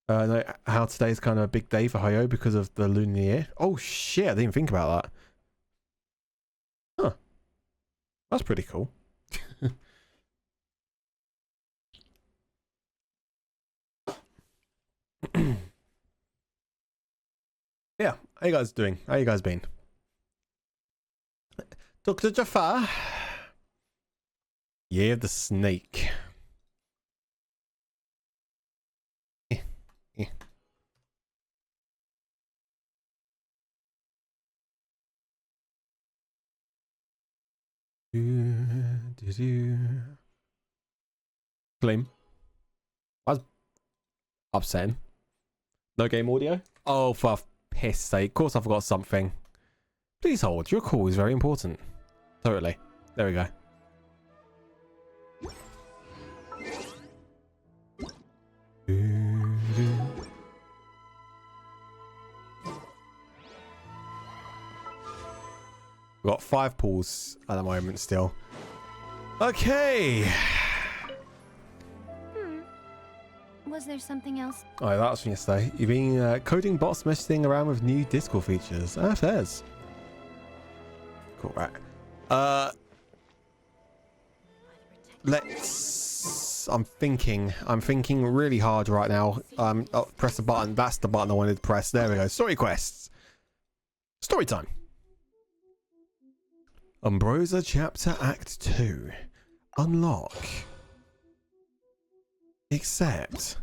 No, how today's kind of a big day for Hayo because of the lunar year. Oh shit, I didn't even think about that. Huh. That's pretty cool. Yeah, how you guys doing? How you guys been? Dr. Jafar. Year of the Snake. Claim. I was upsetting. No game audio? Oh, for piss sake. Of course I forgot something. Please hold. Your call is very important. Totally. There we go. We've got 5 pulls at the moment still. Okay. Was there something else? Oh, that was from yesterday. You've been coding bots messing around with new Discord features. Ah, fairs. Cool, right. Let's... I'm thinking really hard right now. Oh, press the button. That's the button I wanted to press. There we go. Story quests. Story time. Umbrosa Chapter Act 2. Unlock. Accept.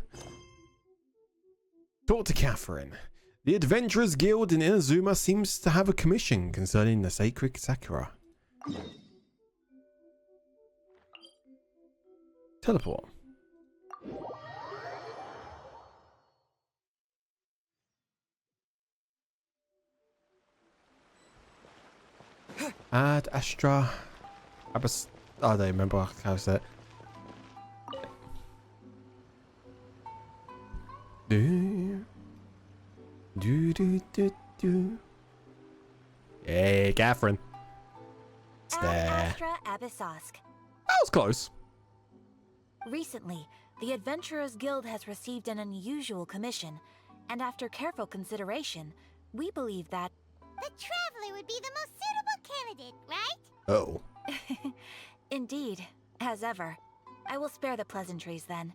Talk to Catherine. The Adventurers Guild in Inazuma seems to have a commission concerning the sacred Sakura. Teleport. Ad Astra. I don't remember how to say it. Hey, Catherine. It's there. Astra Abyssosk. That was close. Recently, the Adventurers Guild has received an unusual commission, and after careful consideration, we believe that the Traveler would be the most suitable candidate, right? Oh. Indeed, as ever. I will spare the pleasantries then.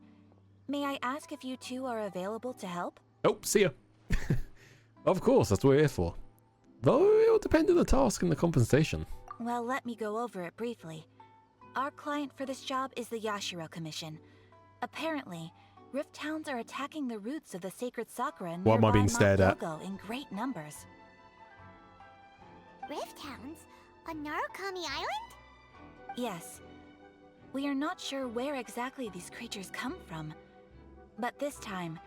May I ask if you two are available to help? Oh, see ya. Of course, that's what we're here for. Though it'll depend on the task and the compensation. Well, let me go over it briefly. Our client for this job is the Yashiro Commission. Apparently, Rift Towns are attacking the roots of the sacred Sakura in What am I being nearby stared Mount at? Dogo in great numbers. Rift Towns? On Narukami Island? Yes. We are not sure where exactly these creatures come from. But this time,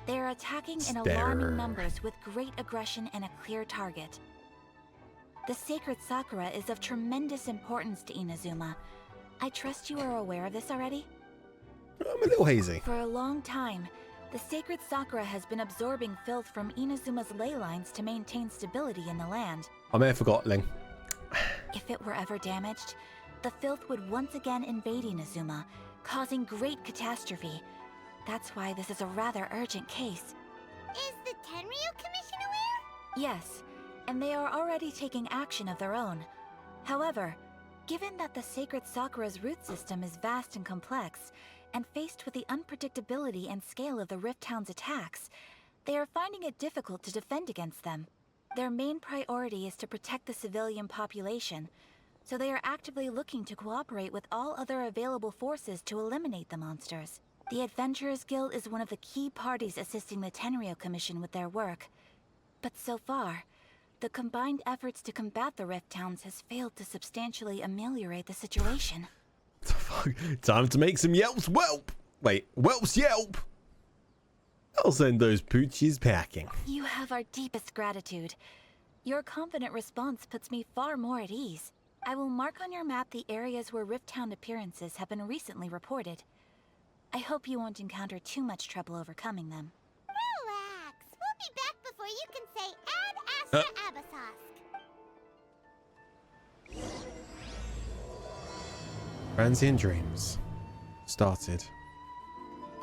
they are attacking in alarming numbers with great aggression and a clear target. The sacred Sakura is of tremendous importance to Inazuma. I trust you are aware of this already? I'm a little hazy. For a long time, the sacred Sakura has been absorbing filth from Inazuma's ley lines to maintain stability in the land. I may have forgotten, Ling. If it were ever damaged, the filth would once again invade Inazuma, causing great catastrophe. That's why this is a rather urgent case. Is the Tenryu Commission aware? Yes, and they are already taking action of their own. However, given that the sacred Sakura's root system is vast and complex, and faced with the unpredictability and scale of the Rift Town's attacks, they are finding it difficult to defend against them. Their main priority is to protect the civilian population, so they are actively looking to cooperate with all other available forces to eliminate the monsters. The Adventurers Guild is one of the key parties assisting the Tenryu Commission with their work. But so far, the combined efforts to combat the Rift Towns has failed to substantially ameliorate the situation. Time to make some Yelps whelp. Wait, whelps yelp. I'll send those poochies packing. You have our deepest gratitude. Your confident response puts me far more at ease. I will mark on your map the areas where Rift Town appearances have been recently reported. I hope you won't encounter too much trouble overcoming them. Relax. We'll be back before you can say Ad Astra Abyssosk. Transient Dreams. Started.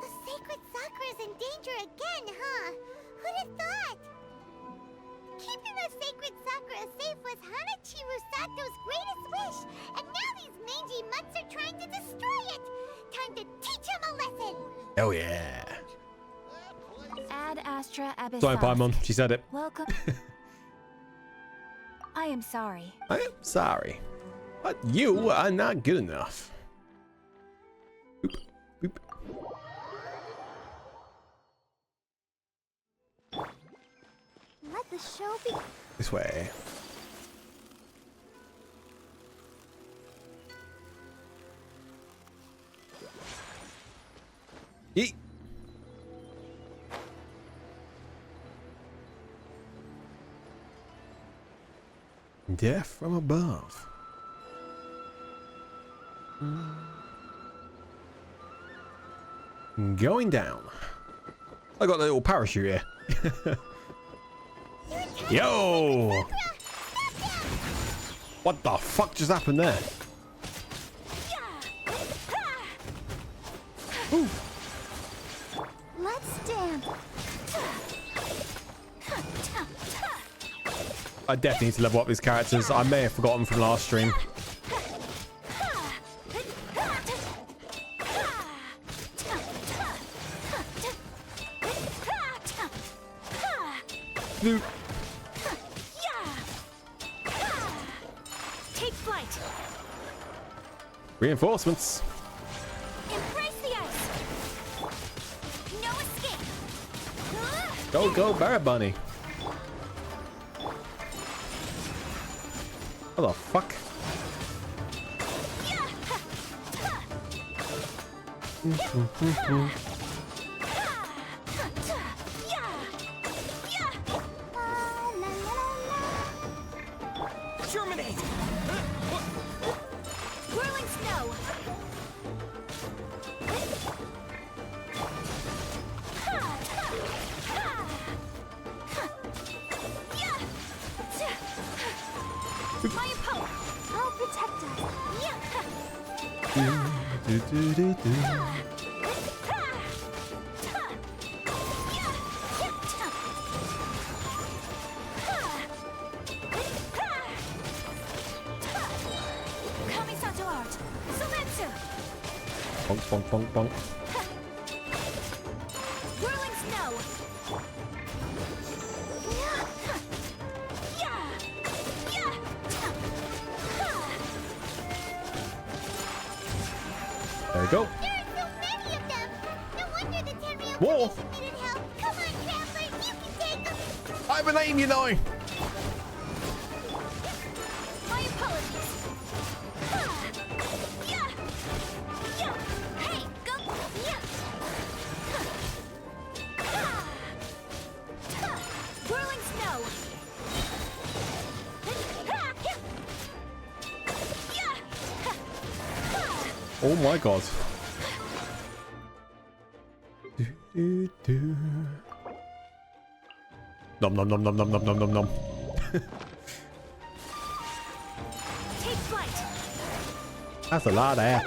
The sacred Sakura is in danger. adventure again, huh? Who'd have thought? Keeping the sacred Sakura safe was Hanachiru Sato's greatest wish, and now these mangy mutts are trying to destroy it. Time to teach him a lesson. Oh yeah. Ad Astra Abyssal. Sorry, Paimon. She said it. Welcome. I am sorry. I am sorry, but you are not good enough. Boop, boop. Let the show be. This way. Yeet. Death from above. Going down. I got a little parachute here. Yo! What the fuck just happened there? Ooh. Let's dance. I definitely need to level up these characters. I may have forgotten from last stream. Take flight. Reinforcements. Embrace the ice. No escape. Go, go, Barra Bunny. What the fuck? Terminate. Whirling snow. Fire power. I'll protect us. Kamisato art. Sometsu. Bonk, bonk, bonk, bonk. Whirling snow. There we go. There are so many of them. No wonder the Tenryou Whoa. Commission needed help. Come on, travelers, you can take them. I have a name, you know. My apologies. Hey, go. Whirling snow. Oh my god. Nom nom nom nom nom nom nom nom nom. Take flight. That's a lot of air.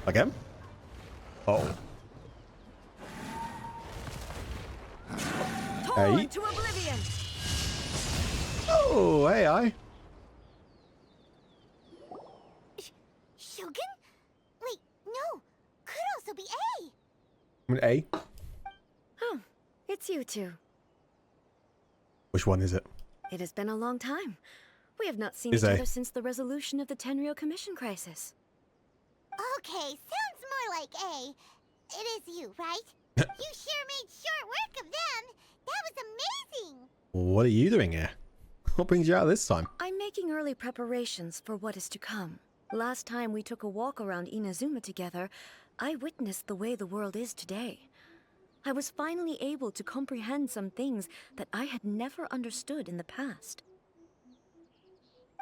Again? Oh. Torn Hey. to oblivion. Oh, hey, I. Shogun? Wait, no. Could also be A. An A. Oh, it's you two. Which one is it? It has been a long time. We have not seen Is each A. other since the resolution of the Tenryou Commission crisis. Okay, sounds more like A. It is you, right? You sure made short work of them. That was amazing. What are you doing here? What brings you out this time? I'm making early preparations for what is to come. Last time we took a walk around Inazuma together, I witnessed the way the world is today. I was finally able to comprehend some things that I had never understood in the past.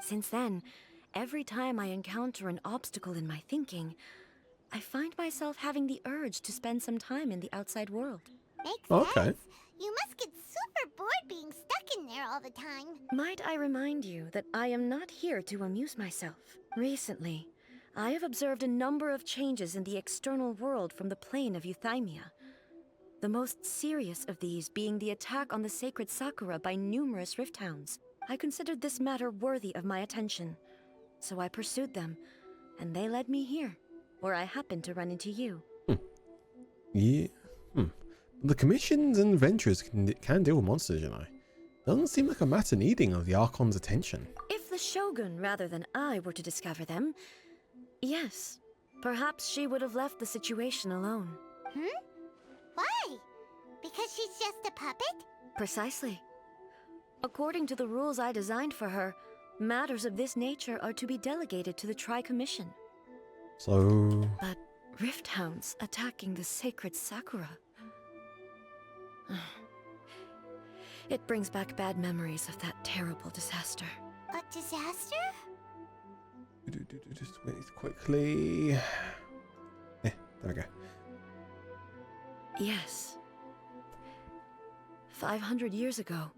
Since then, every time I encounter an obstacle in my thinking, I find myself having the urge to spend some time in the outside world. Makes Okay. sense. You must get super bored being stuck in there all the time. Might I remind you that I am not here to amuse myself. Recently, I have observed a number of changes in the external world from the plane of Euthymia. The most serious of these being the attack on the sacred Sakura by numerous rift hounds. I considered this matter worthy of my attention, so I pursued them, and they led me here, where I happened to run into you. Yeah. The commissions and ventures can deal with monsters, you know. Doesn't seem like a matter needing of the Archon's attention. If the Shogun rather than I were to discover them, yes, perhaps she would have left the situation alone. Why? Because she's just a puppet? Precisely. According to the rules I designed for her, matters of this nature are to be delegated to the Tri-Commission. So... But rift hounds attacking the sacred Sakura... It brings back bad memories of that terrible disaster. A disaster? Just wait quickly... there we go. Yes. 500 years ago,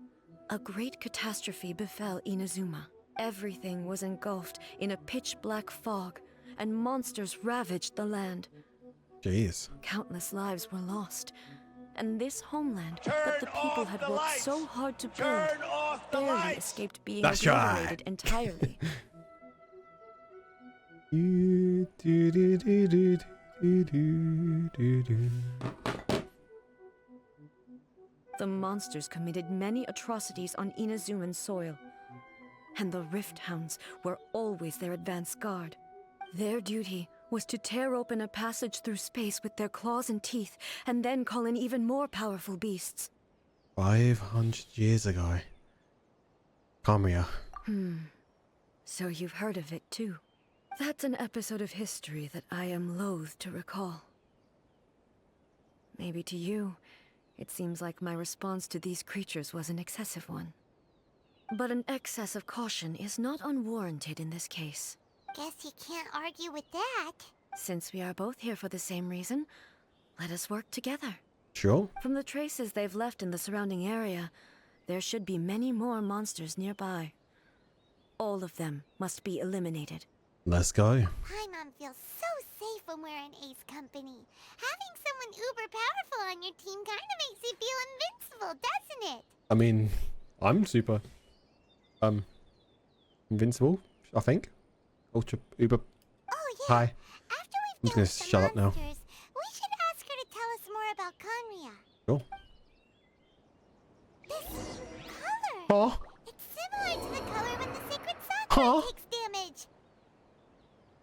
a great catastrophe befell Inazuma. Everything was engulfed in a pitch-black fog, and monsters ravaged the land. Jeez. Countless lives were lost, and this homeland that the people had worked so hard to build barely escaped being That's obliterated right. entirely. The monsters committed many atrocities on Inazuman soil, and the Rift Hounds were always their advance guard. Their duty was to tear open a passage through space with their claws and teeth, and then call in even more powerful beasts. 500 years ago. Kamiya. So you've heard of it too. That's an episode of history that I am loath to recall. Maybe to you, it seems like my response to these creatures was an excessive one. But an excess of caution is not unwarranted in this case. Guess you can't argue with that. Since we are both here for the same reason, let us work together. Sure. From the traces they've left in the surrounding area, there should be many more monsters nearby. All of them must be eliminated. Let's go. Paimon feels so safe when we're in Ace Company. Having someone uber powerful on your team kind of makes you feel invincible, doesn't it? I mean, I'm super... invincible, I think. Ultra, uber... Oh yeah. Hi. After I'm we've just gonna dealt with the shut up now. monsters, we should ask her to tell us more about Conria. Sure. This color. Oh. It's similar to the color when the sacred Sakura Huh? takes damage.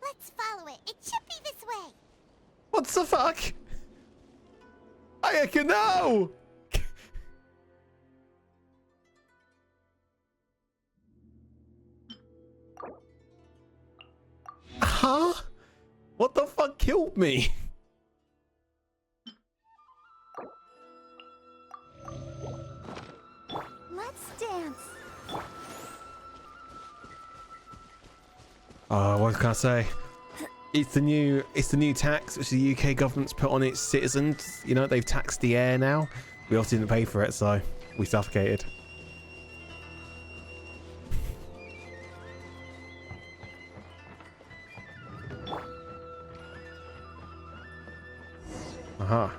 Let's follow it. It should be this way. What the fuck? I can know. Huh? What the fuck killed me? Let's dance. What can I say? It's the new tax which the UK government's put on its citizens. You know, they've taxed the air now. We also didn't pay for it, so we suffocated. Aha.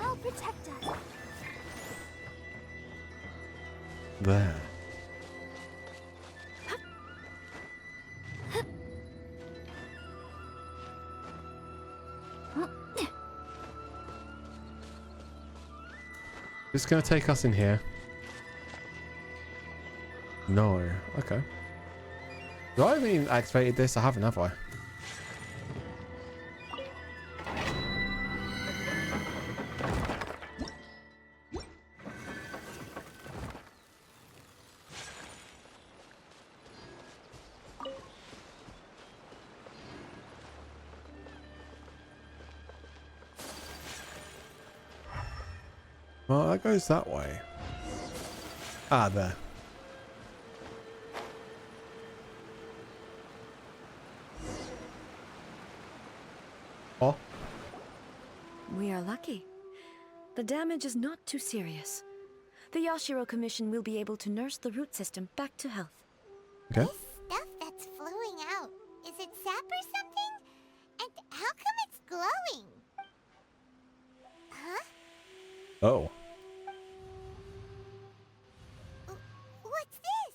I'll protect us. There. This is going to take us in here. No. Okay. Do I even activated this? I haven't, have I? Well, that goes that way. Ah, there. Oh. We are lucky. The damage is not too serious. The Yashiro Commission will be able to nurse the root system back to health. Okay. This stuff that's flowing out, is it sap or something? And how come it's glowing? Huh? Oh. What's this?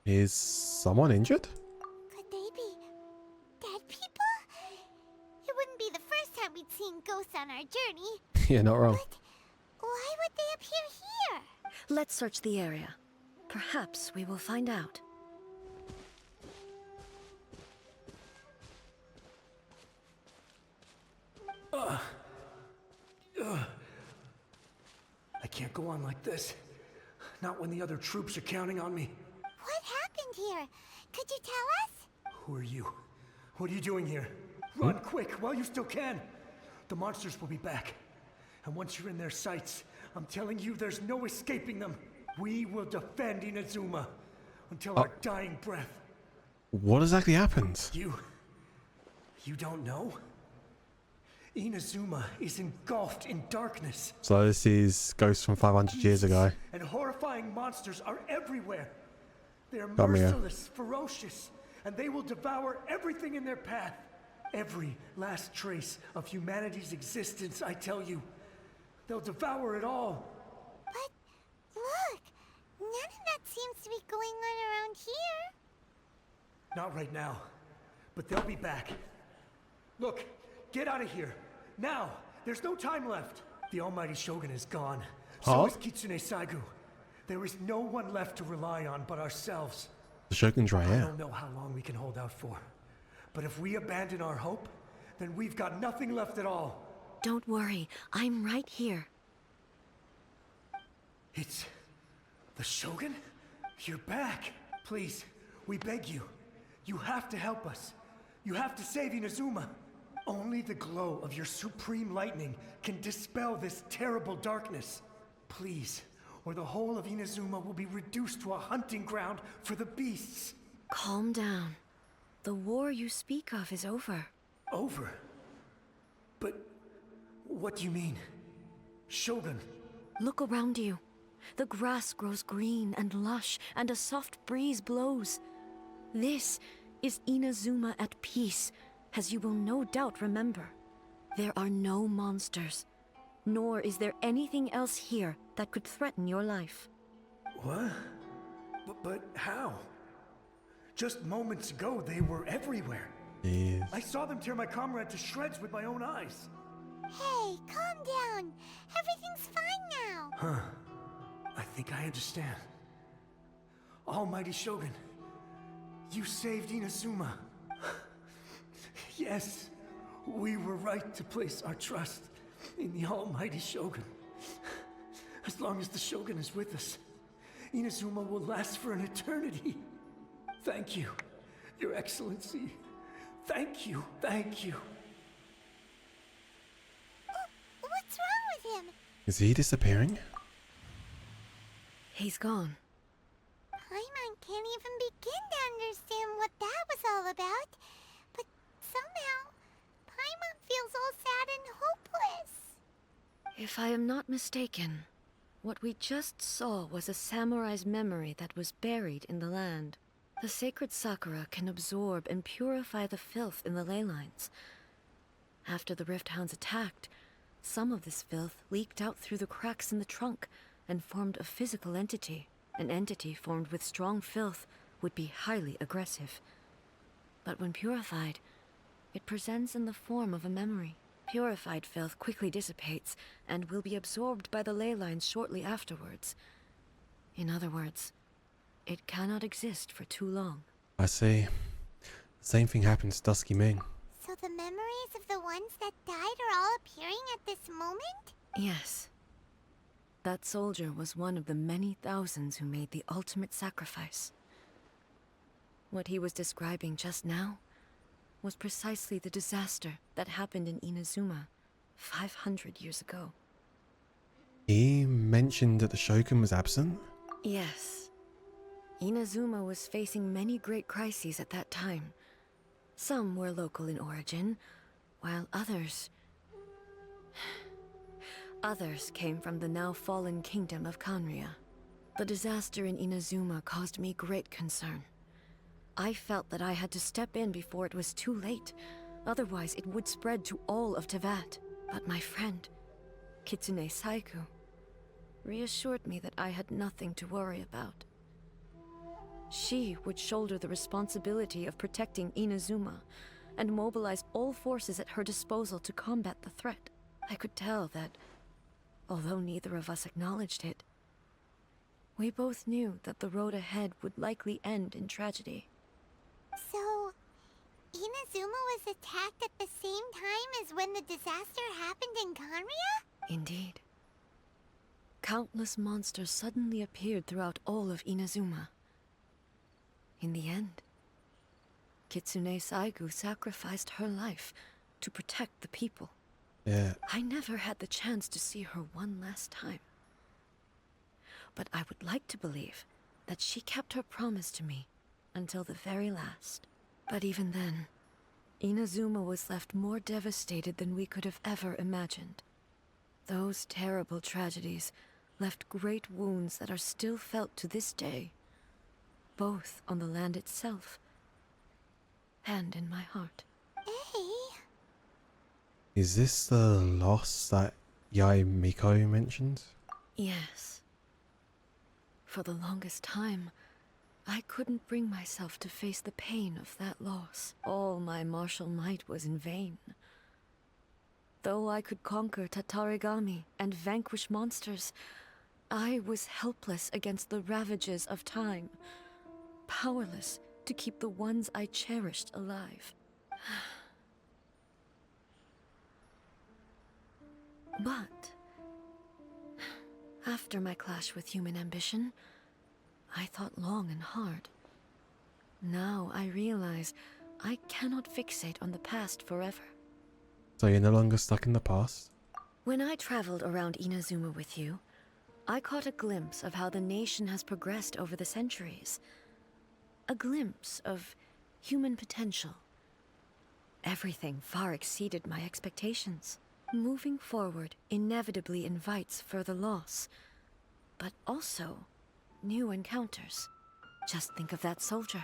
Is someone injured? Could they be dead people? It wouldn't be the first time we'd seen ghosts on our journey. Yeah, not wrong. But why would they appear here? Let's search the area. Perhaps we will find out. I can't go on like this. Not when the other troops are counting on me. What happened here? Could you tell us? Who are you? What are you doing here? Run quick while you still can. The monsters will be back. And once you're in their sights, I'm telling you there's no escaping them. We will defend Inazuma until our dying breath. What exactly happened? You don't know? Inazuma is engulfed in darkness. So this is ghosts from 500 years ago. And horrifying monsters are everywhere. They are Come here. merciless, ferocious, and they will devour everything in their path. Every last trace of humanity's existence, I tell you. They'll devour it all. But look, none of that seems to be going on around here. Not right now, but they'll be back. Look, get out of here. Now, there's no time left. The almighty Shogun is gone. So Huh? is Kitsune Saigu. There is no one left to rely on but ourselves. The Shogun's right I here. don't know how long we can hold out for. But if we abandon our hope, then we've got nothing left at all. Don't worry, I'm right here. It's the Shogun? You're back. Please, we beg you. You have to help us. You have to save Inazuma. Only the glow of your supreme lightning can dispel this terrible darkness. Please, or the whole of Inazuma will be reduced to a hunting ground for the beasts. Calm down. The war you speak of is over. Over? But what do you mean? Shogun? Look around you. The grass grows green and lush, and a soft breeze blows. This is Inazuma at peace, as you will no doubt remember. There are no monsters, nor is there anything else here that could threaten your life. What? But how? Just moments ago, they were everywhere. Jeez. I saw them tear my comrade to shreds with my own eyes. Hey, calm down. Everything's fine now. Huh. I think I understand. Almighty Shogun, you saved Inazuma. Yes, we were right to place our trust in the Almighty Shogun. As long as the Shogun is with us, Inazuma will last for an eternity. Thank you, Your Excellency. Thank you, thank you. What's wrong with him? Is he disappearing? He's gone. Paimon can't even begin to understand what that was all about. But somehow, Paimon feels all sad and hopeless. If I am not mistaken, what we just saw was a samurai's memory that was buried in the land. The sacred Sakura can absorb and purify the filth in the ley lines. After the Rift Hounds attacked, some of this filth leaked out through the cracks in the trunk and formed a physical entity. An entity formed with strong filth would be highly aggressive. But when purified, it presents in the form of a memory. Purified filth quickly dissipates and will be absorbed by the ley lines shortly afterwards. In other words, it cannot exist for too long. I see. Same thing happened to Dusky Ming. So the memories of the ones that died are all appearing at this moment? Yes. That soldier was one of the many thousands who made the ultimate sacrifice. What he was describing just now was precisely the disaster that happened in Inazuma 500 years ago. He mentioned that the Shogun was absent? Yes. Inazuma was facing many great crises at that time. Some were local in origin, while others came from the now fallen kingdom of Kanria. The disaster in Inazuma caused me great concern. I felt that I had to step in before it was too late. Otherwise, it would spread to all of Teyvat. But my friend, Kitsune Saiku, reassured me that I had nothing to worry about. She would shoulder the responsibility of protecting Inazuma and mobilize all forces at her disposal to combat the threat. I could tell that, although neither of us acknowledged it, we both knew that the road ahead would likely end in tragedy. So, Inazuma was attacked at the same time as when the disaster happened in Kanria? Indeed. Countless monsters suddenly appeared throughout all of Inazuma. In the end, Kitsune Saigu sacrificed her life to protect the people. Yeah. I never had the chance to see her one last time. But I would like to believe that she kept her promise to me until the very last. But even then, Inazuma was left more devastated than we could have ever imagined. Those terrible tragedies left great wounds that are still felt to this day, both on the land itself and in my heart. Hey. Is this the loss that Yae Miko mentioned? Yes. For the longest time, I couldn't bring myself to face the pain of that loss. All my martial might was in vain. Though I could conquer Tatarigami and vanquish monsters, I was helpless against the ravages of time, powerless to keep the ones I cherished alive. But after my clash with human ambition, I thought long and hard. Now I realize I cannot fixate on the past forever. So you're no longer stuck in the past? When I traveled around Inazuma with you, I caught a glimpse of how the nation has progressed over the centuries. A glimpse of human potential. Everything far exceeded my expectations. Moving forward inevitably invites further loss, but also new encounters. Just think of that soldier.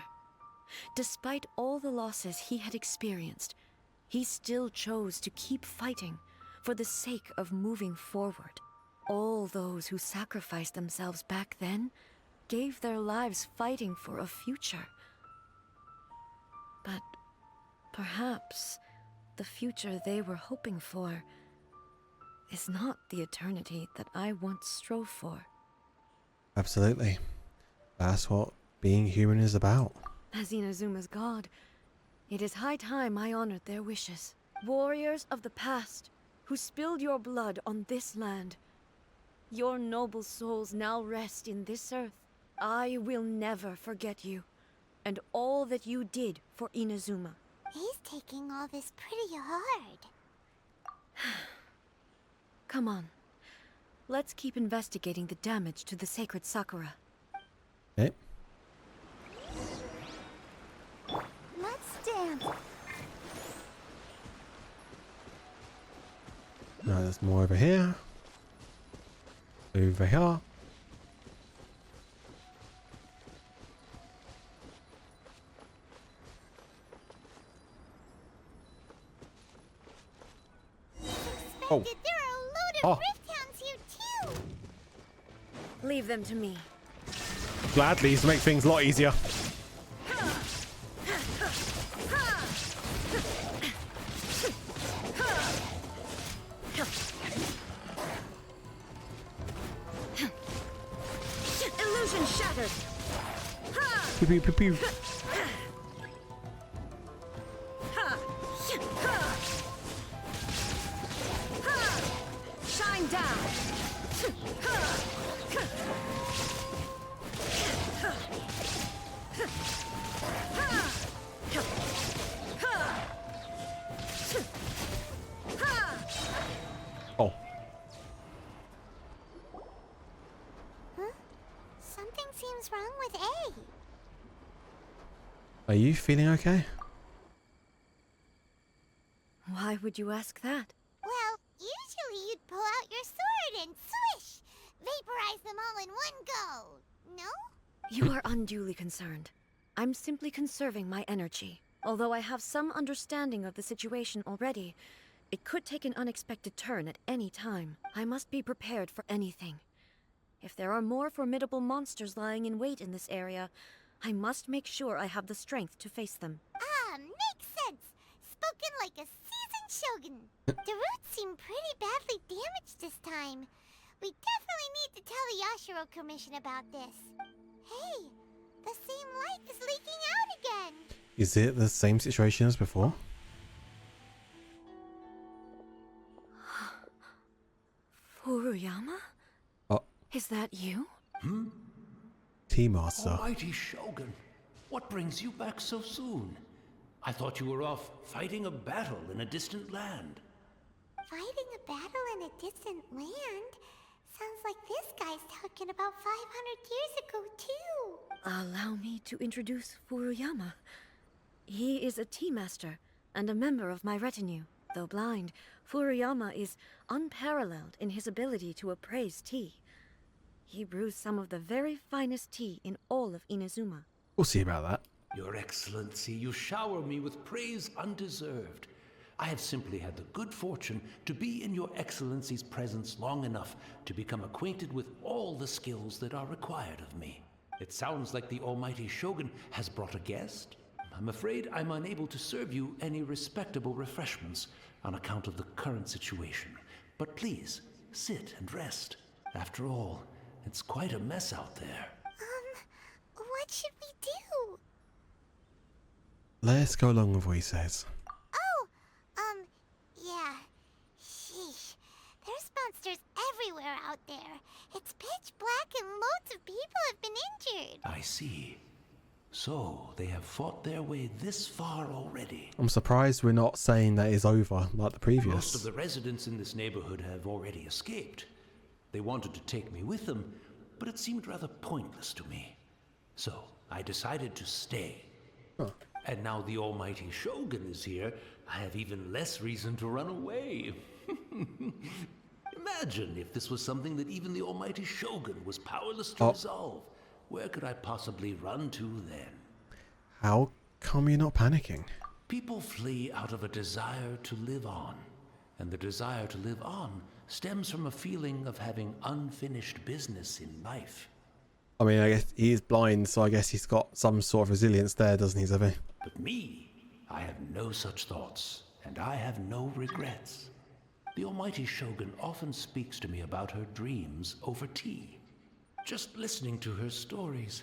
Despite all the losses he had experienced, he still chose to keep fighting for the sake of moving forward. All those who sacrificed themselves back then gave their lives fighting for a future. But perhaps the future they were hoping for is not the eternity that I once strove for. Absolutely. That's what being human is about. As Inazuma's god, it is high time I honored their wishes. Warriors of the past, who spilled your blood on this land, your noble souls now rest in this earth. I will never forget you, and all that you did for Inazuma. He's taking all this pretty hard. Come on. Let's keep investigating the damage to the sacred Sakura. Okay. Let's dance. No, there's more over here. Over here. Oh. There are a load of Oh. rift hounds here too. Leave them to me. Gladly, to make things a lot easier. Illusion shattered. Pew, pew, pew, pew. Shine down. Oh. Something seems wrong with A. Are you feeling okay? Why would you ask that? Well, usually you'd pull out your sword and swish! Vaporize them all in one go! No? You are unduly concerned. I'm simply conserving my energy. Although I have some understanding of the situation already, it could take an unexpected turn at any time. I must be prepared for anything. If there are more formidable monsters lying in wait in this area, I must make sure I have the strength to face them. Ah, makes sense. Spoken like a seasoned shogun. The roots seem pretty badly damaged this time. We definitely need to tell the Yashiro Commission about this. Hey, the same light is leaking out again. Is it the same situation as before? Furuyama? Oh, Is that you? Tea Master. Almighty Shogun, what brings you back so soon? I thought you were off fighting a battle in a distant land. Fighting a battle in a distant land? Sounds like this guy's talking about 500 years ago, too. Allow me to introduce Furuyama. He is a tea master and a member of my retinue. Though blind, Furuyama is unparalleled in his ability to appraise tea. He brews some of the very finest tea in all of Inazuma. We'll see about that. Your Excellency, you shower me with praise undeserved. I have simply had the good fortune to be in your Excellency's presence long enough to become acquainted with all the skills that are required of me. It sounds like the Almighty Shogun has brought a guest. I'm afraid I'm unable to serve you any respectable refreshments on account of the current situation. But please, sit and rest. After all, it's quite a mess out there. What should we do? Let's go along with what he says. Yeah. Sheesh. There's monsters everywhere out there. It's pitch black and loads of people have been injured. I see. So, they have fought their way this far already. I'm surprised we're not saying that it's over like the previous. Most of the residents in this neighborhood have already escaped. They wanted to take me with them, but it seemed rather pointless to me. So, I decided to stay. Huh. And now the Almighty Shogun is here, I have even less reason to run away. Imagine if this was something that even the Almighty Shogun was powerless to resolve. Where could I possibly run to then? How come you're not panicking? People flee out of a desire to live on. And the desire to live on stems from a feeling of having unfinished business in life. I mean, I guess he is blind, so I guess he's got some sort of resilience there, doesn't he, Zevi? But me, I have no such thoughts, and I have no regrets. The Almighty Shogun often speaks to me about her dreams over tea. Just listening to her stories.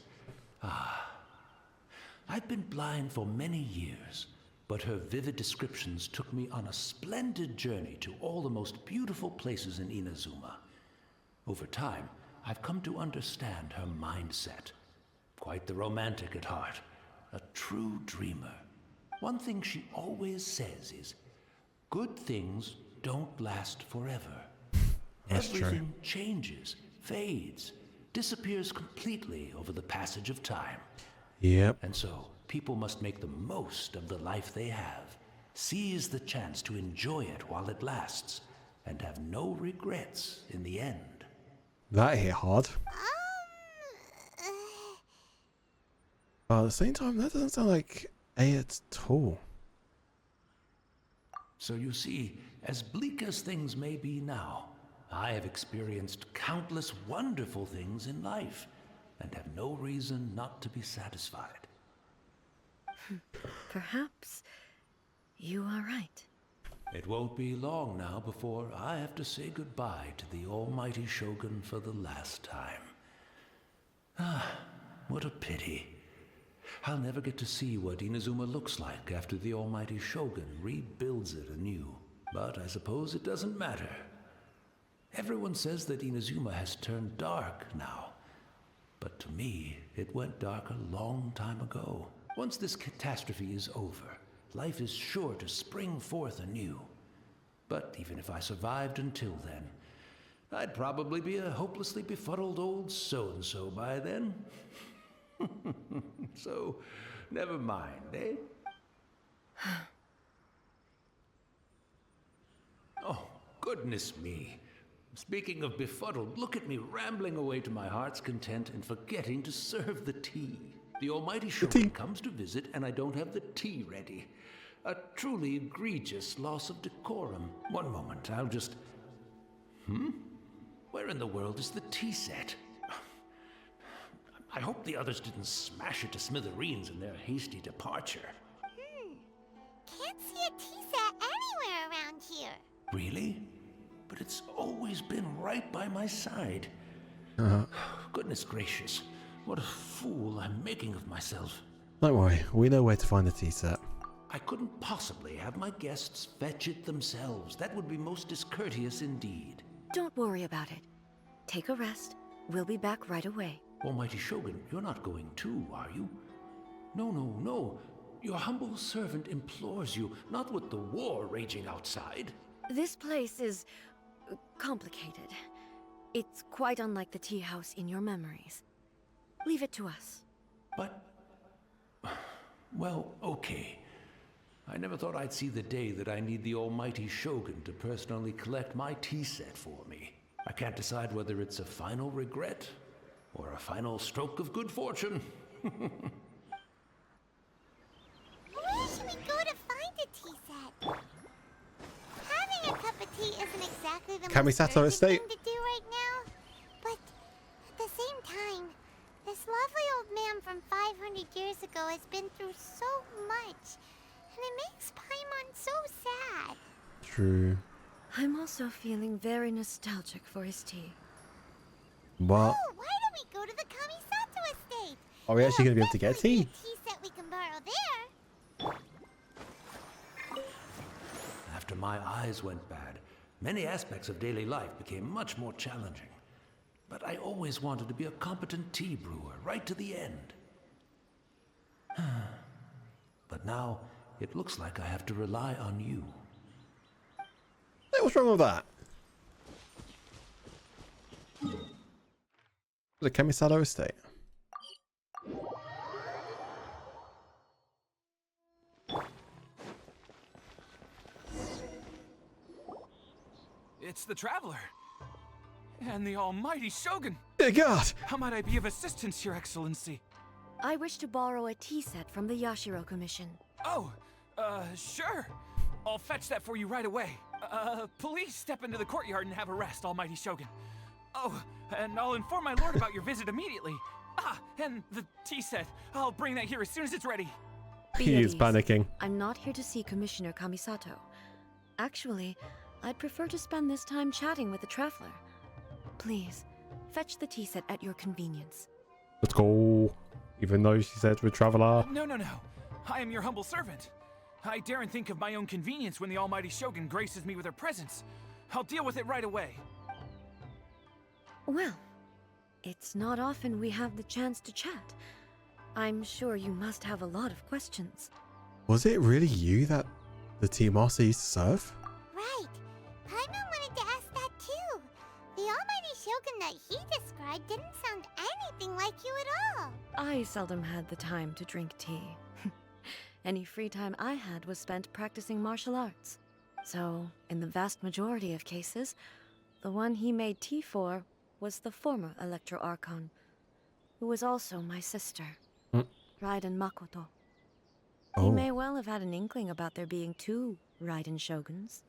I've been blind for many years, but her vivid descriptions took me on a splendid journey to all the most beautiful places in Inazuma. Over time, I've come to understand her mindset. Quite the romantic at heart, a true dreamer. One thing she always says is, good things don't last forever. That's true. Everything changes, fades, disappears completely over the passage of time. Yep. And so, people must make the most of the life they have, seize the chance to enjoy it while it lasts, and have no regrets in the end. That hit hard. But at the same time, that doesn't sound like A at all. So you see, as bleak as things may be now, I have experienced countless wonderful things in life, and have no reason not to be satisfied. Perhaps you are right. It won't be long now before I have to say goodbye to the Almighty Shogun for the last time. What a pity. I'll never get to see what Inazuma looks like after the Almighty Shogun rebuilds it anew. But I suppose it doesn't matter. Everyone says that Inazuma has turned dark now. But to me, it went dark a long time ago. Once this catastrophe is over, life is sure to spring forth anew. But even if I survived until then, I'd probably be a hopelessly befuddled old so-and-so by then. So, never mind, eh? Oh, goodness me. Speaking of befuddled, look at me rambling away to my heart's content and forgetting to serve the tea. The almighty Shogun comes to visit and I don't have the tea ready. A truly egregious loss of decorum. One moment, I'll just... Where in the world is the tea set? I hope the others didn't smash it to smithereens in their hasty departure. Can't see a tea set anywhere around here. Really? But it's always been right by my side. Goodness gracious, what a fool I'm making of myself. Don't worry, we know where to find the tea set. I couldn't possibly have my guests fetch it themselves. That would be most discourteous indeed. Don't worry about it. Take a rest. We'll be back right away. Almighty Shogun, you're not going too, are you? No, no, no. Your humble servant implores you, not with the war raging outside. This place is complicated. It's quite unlike the tea house in your memories. Leave it to us. But... well, okay. I never thought I'd see the day that I need the almighty Shogun to personally collect my tea set for me. I can't decide whether it's a final regret or a final stroke of good fortune. Where should we go to find a tea set? Having a cup of tea isn't exactly the most Kamisato urgent Estate. thing to do right now, but at the same time, this lovely old man from 500 years ago has been through so much, and it makes Paimon so sad. True. I'm also feeling very nostalgic for his tea. What? Oh, why don't we go to the Kamisato Estate? Are we actually going to be able to get Definitely tea? a tea set we can borrow there. After my eyes went bad, many aspects of daily life became much more challenging. But I always wanted to be a competent tea brewer, right to the end. But now, it looks like I have to rely on you. Hey, what's wrong with that? The Kamisato Estate. It's the Traveler. And the almighty Shogun. Dear God! How might I be of assistance, Your Excellency? I wish to borrow a tea set from the Yashiro Commission. Oh, sure. I'll fetch that for you right away. Please step into the courtyard and have a rest, almighty Shogun. Oh, and I'll inform my lord about your visit immediately. Ah, and the tea set. I'll bring that here as soon as it's ready. He is panicking. I'm not here to see Commissioner Kamisato. Actually, I'd prefer to spend this time chatting with the Traveler. Please, fetch the tea set at your convenience. Let's go. Even though she said we're traveler. No. I am your humble servant. I daren't think of my own convenience when the almighty Shogun graces me with her presence. I'll deal with it right away. Well, it's not often we have the chance to chat. I'm sure you must have a lot of questions. Was it really you that the tea master used to serve? Right. Paimon wanted to ask that too. The almighty Shogun that he described didn't sound anything like you at all. I seldom had the time to drink tea. Any free time I had was spent practicing martial arts. So, in the vast majority of cases, the one he made tea for was the former Electro Archon, who was also my sister, Raiden Makoto. He Oh. may well have had an inkling about there being two Raiden Shoguns,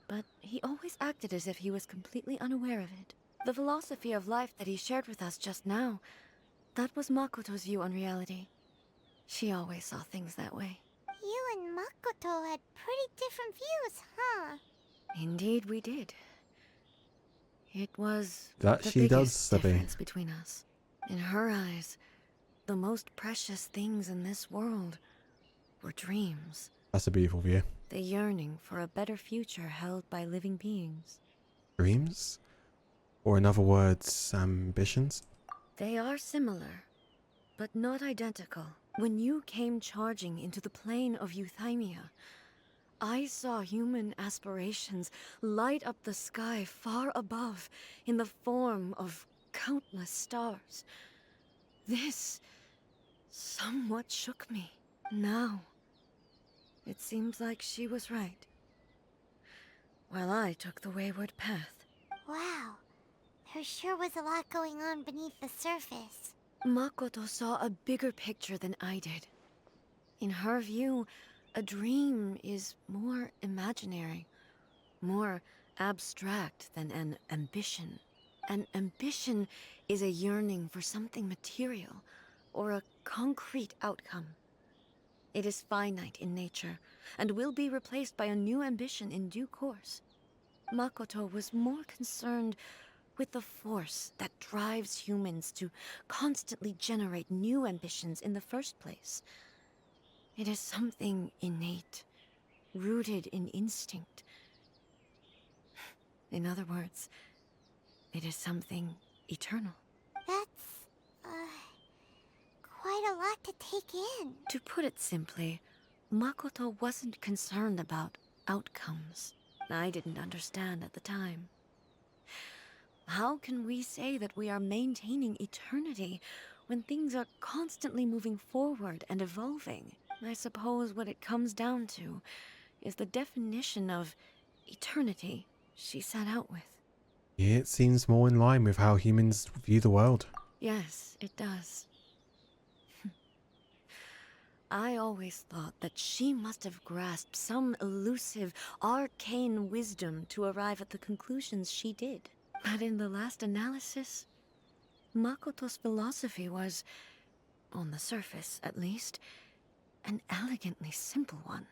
but he always acted as if he was completely unaware of it. The philosophy of life that he shared with us just now, that was Makoto's view on reality. She always saw things that way. You and Makoto had pretty different views, huh? Indeed we did. It was That the she does, biggest Sebby. difference between us. In her eyes, the most precious things in this world were dreams. That's a beautiful view. The yearning for a better future held by living beings. Dreams? Or in other words, ambitions? They are similar, but not identical. When you came charging into the plane of Euthymia, I saw human aspirations light up the sky far above in the form of countless stars. This somewhat shook me. Now, it seems like she was right, while I took the wayward path. Wow. There sure was a lot going on beneath the surface. Makoto saw a bigger picture than I did. In her view, a dream is more imaginary, more abstract than an ambition. An ambition is a yearning for something material, or a concrete outcome. It is finite in nature, and will be replaced by a new ambition in due course. Makoto was more concerned with the force that drives humans to constantly generate new ambitions in the first place. It is something innate, rooted in instinct. In other words, it is something eternal. That's, quite a lot to take in. To put it simply, Makoto wasn't concerned about outcomes. I didn't understand at the time. How can we say that we are maintaining eternity when things are constantly moving forward and evolving? I suppose what it comes down to is the definition of eternity she set out with. Yeah, it seems more in line with how humans view the world. Yes, it does. I always thought that she must have grasped some elusive, arcane wisdom to arrive at the conclusions she did. But in the last analysis, Makoto's philosophy was, on the surface at least, an elegantly simple one.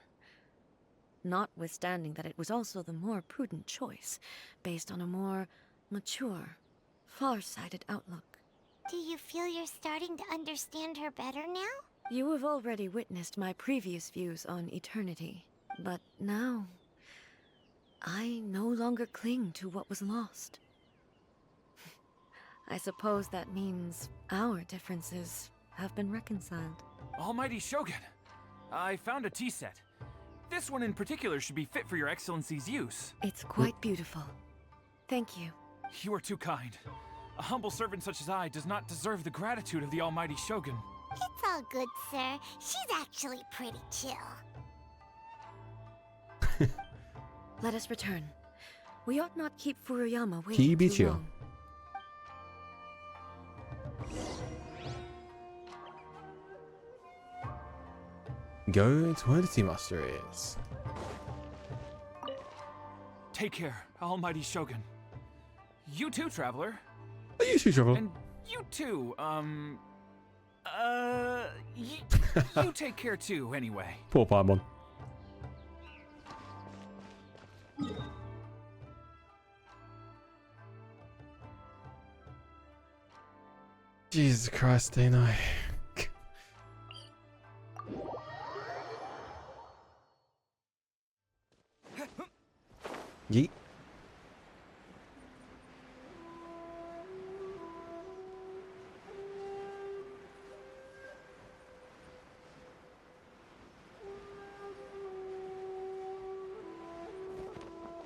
Notwithstanding that it was also the more prudent choice, based on a more mature, far-sighted outlook. Do you feel you're starting to understand her better now? You have already witnessed my previous views on eternity, but now I no longer cling to what was lost. I suppose that means our differences have been reconciled. Almighty Shogun, I found a tea set. This one in particular should be fit for your excellency's use. It's quite beautiful. Thank you. You are too kind. A humble servant such as I does not deserve the gratitude of the Almighty Shogun. It's all good, sir. She's actually pretty chill. Let us return. We ought not keep Furuyama waiting too chill. long. Go to where the tea master is. Take care, Almighty Shogun. You too, traveler. Are you too, Travel? And you too, you take care too, anyway. Poor Paimon. Jesus Christ, Dino. Yeet.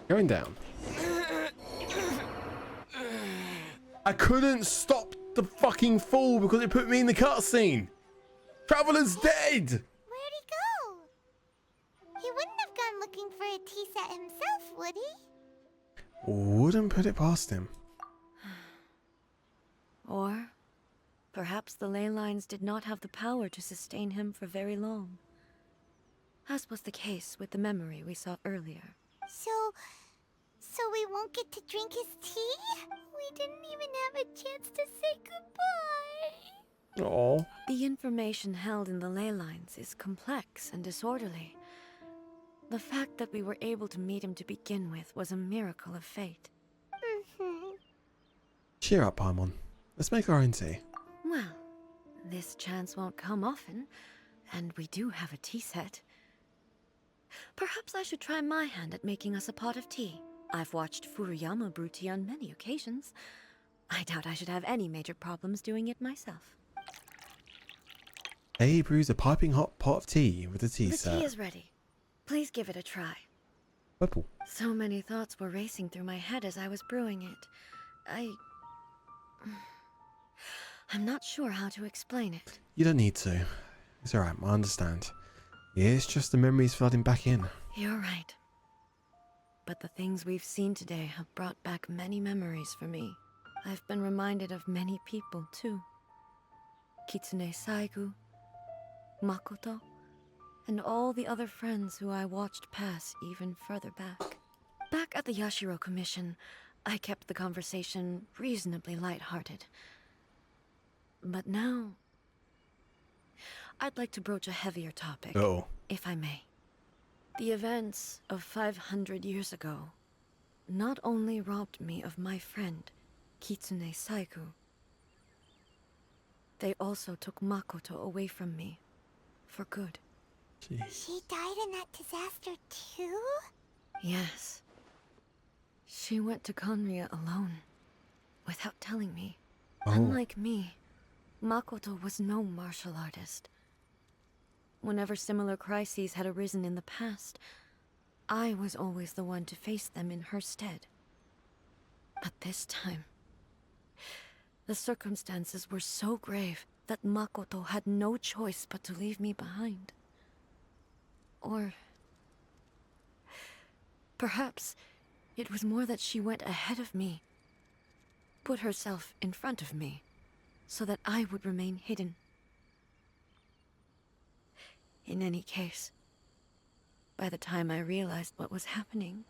Going down. I couldn't stop the fucking fall because it put me in the cutscene. Traveler's dead. Where'd he go? He wouldn't have gone looking for a tea set himself, would he? Wouldn't put it past him. Or perhaps the ley lines did not have the power to sustain him for very long, as was the case with the memory we saw earlier. So we won't get to drink his tea? We didn't even have a chance to say goodbye. Oh. The information held in the ley lines is complex and disorderly. The fact that we were able to meet him to begin with was a miracle of fate. Cheer up, Paimon. Let's make our own tea. Well, this chance won't come often, and we do have a tea set. Perhaps I should try my hand at making us a pot of tea. I've watched Furuyama brew tea on many occasions. I doubt I should have any major problems doing it myself. A brews a piping hot pot of tea with a tea set. The tea is ready. Please give it a try. Purple. So many thoughts were racing through my head as I was brewing it. I'm not sure how to explain it. You don't need to. It's alright, I understand. Yeah, it's just the memories flooding back in. You're right. but the things we've seen today have brought back many memories for me. I've been reminded of many people, too. Kitsune Saigu, Makoto, and all the other friends who I watched pass even further back. Back at the Yashiro Commission, I kept the conversation reasonably lighthearted. But now, I'd like to broach a heavier topic, if I may. The events of 500 years ago not only robbed me of my friend, Kitsune Saigu, they also took Makoto away from me for good. She died in that disaster too? Yes. She went to Conria alone, without telling me. Unlike me, Makoto was no martial artist. Whenever similar crises had arisen in the past, I was always the one to face them in her stead. But this time, the circumstances were so grave that Makoto had no choice but to leave me behind. Or perhaps it was more that she went ahead of me, put herself in front of me, so that I would remain hidden. In any case, by the time I realized what was happening...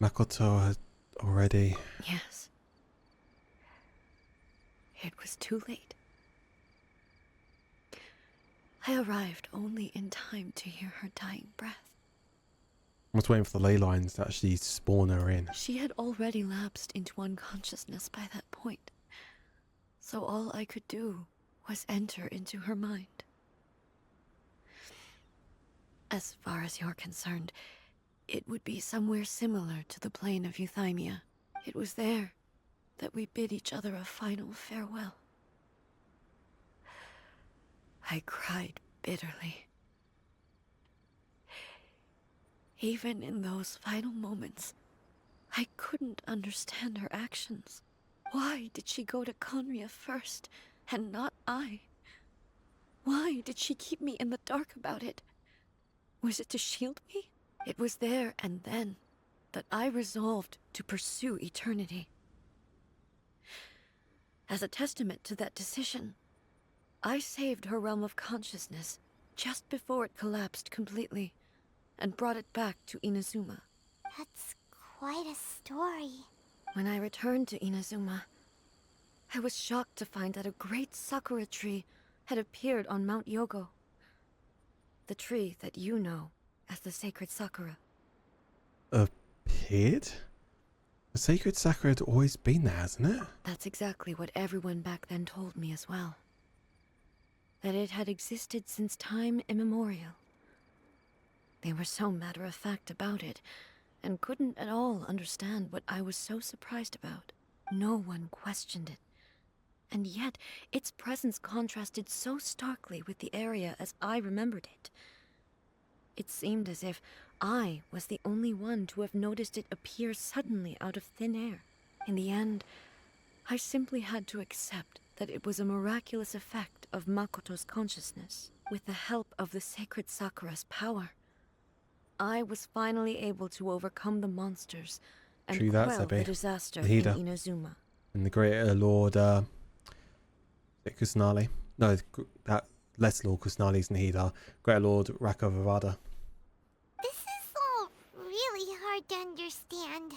Makoto had already... Yes. It was too late. I arrived only in time to hear her dying breath. I was waiting for the ley lines to actually spawn her in. She had already lapsed into unconsciousness by that point, so all I could do was enter into her mind. As far as you're concerned, it would be somewhere similar to the plane of Euthymia. It was there that we bid each other a final farewell. I cried bitterly. Even in those final moments, I couldn't understand her actions. Why did she go to Conria first, and not I? Why did she keep me in the dark about it? Was it to shield me? It was there and then that I resolved to pursue eternity. As a testament to that decision, I saved her realm of consciousness just before it collapsed completely, and brought it back to Inazuma. That's quite a story. When I returned to Inazuma, I was shocked to find that a great Sakura tree had appeared on Mount Yogo. The tree that you know as the sacred Sakura. Appeared? The sacred Sakura had always been there, hasn't it? That's exactly what everyone back then told me as well. That it had existed since time immemorial. They were so matter-of-fact about it, and couldn't at all understand what I was so surprised about. No one questioned it. And yet, its presence contrasted so starkly with the area as I remembered it. It seemed as if I was the only one to have noticed it appear suddenly out of thin air. In the end, I simply had to accept that it was a miraculous effect of Makoto's consciousness. With the help of the sacred Sakura's power, I was finally able to overcome the monsters and quell the disaster in Inazuma. And the great Lord Kusanali. No, that less Lord Kusanali's Nahida. Great Lord Rakavavada. This is all really hard to understand.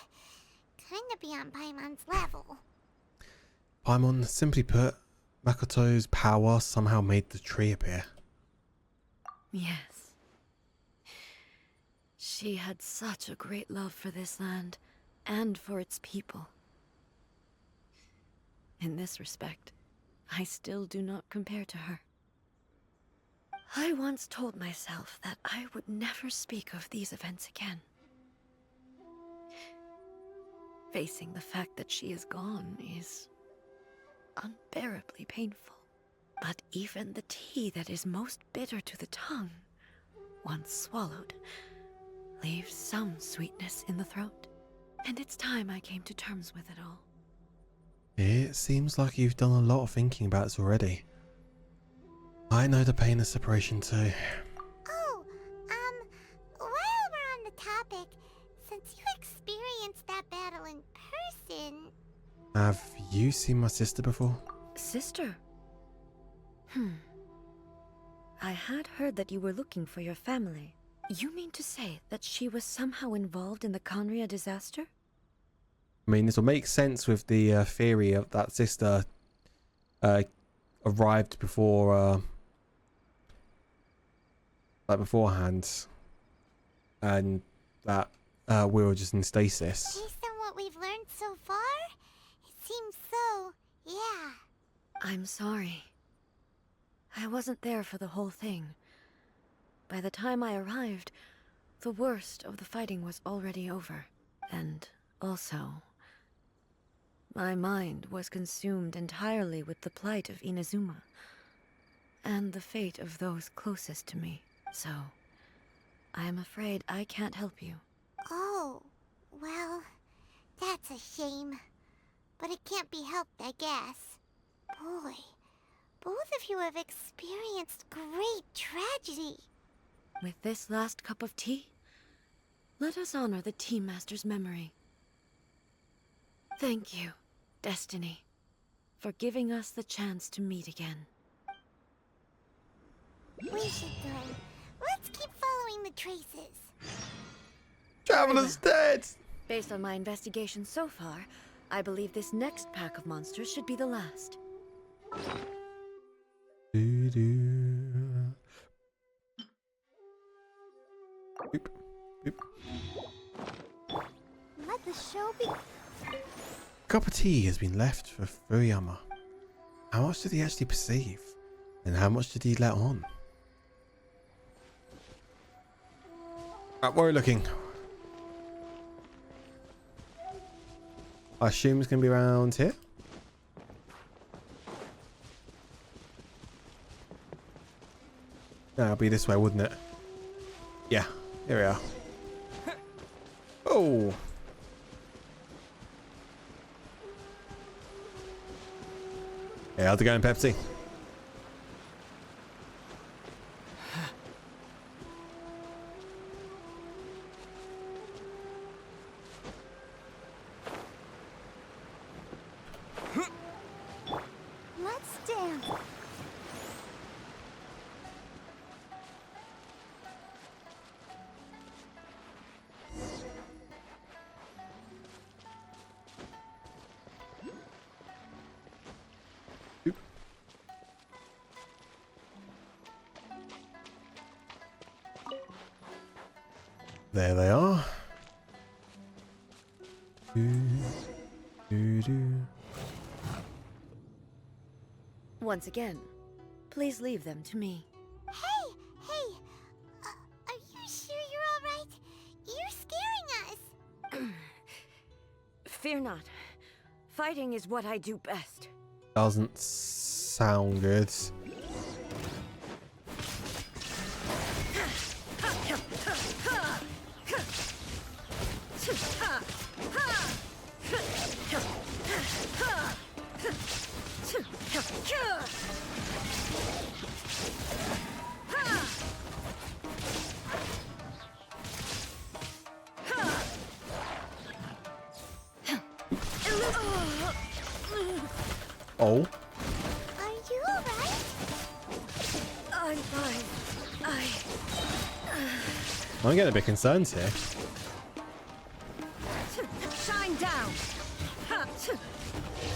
Kinda beyond Paimon's level. Paimon, simply put, Makoto's power somehow made the tree appear. Yes. She had such a great love for this land, and for its people. In this respect, I still do not compare to her. I once told myself that I would never speak of these events again. Facing the fact that she is gone is unbearably painful. But even the tea that is most bitter to the tongue, once swallowed, leaves some sweetness in the throat. And it's time I came to terms with it all. It seems like you've done a lot of thinking about this already. I know the pain of separation too. Oh, while we're on the topic, since Have you seen my sister before? Sister? I had heard that you were looking for your family. You mean to say that she was somehow involved in the Conria disaster? I mean, this will make sense with the theory of that sister arrived before, like beforehand, and that we were just in stasis. Based on what we've learned so far, it seems so, yeah. I'm sorry. I wasn't there for the whole thing. By the time I arrived, the worst of the fighting was already over. And also, my mind was consumed entirely with the plight of Inazuma and the fate of those closest to me. So, I am afraid I can't help you. Oh, well, that's a shame. But it can't be helped, I guess. Boy, both of you have experienced great tragedy. With this last cup of tea, let us honor the Tea Master's memory. Thank you, Destiny, for giving us the chance to meet again. We should go. Let's keep following the traces. Traveler's dead! Based on my investigation so far, I believe this next pack of monsters should be the last. Boop, boop. Let the show be. Cup of tea has been left for Fuyama. How much did he actually perceive? And how much did he let on? Right, where are we looking? I assume it's going to be around here. No, it'll be this way, wouldn't it? Yeah, here we are. Oh! Yeah, how's it going, Pepsi? Let's dance. There they are. Do. Once again, please leave them to me. Hey, are you sure you're all right? You're scaring us. Fear not. Fighting is what I do best. Doesn't sound good. Oh. Are you all right? I'm fine. I'm getting a bit concerned here. Shine down.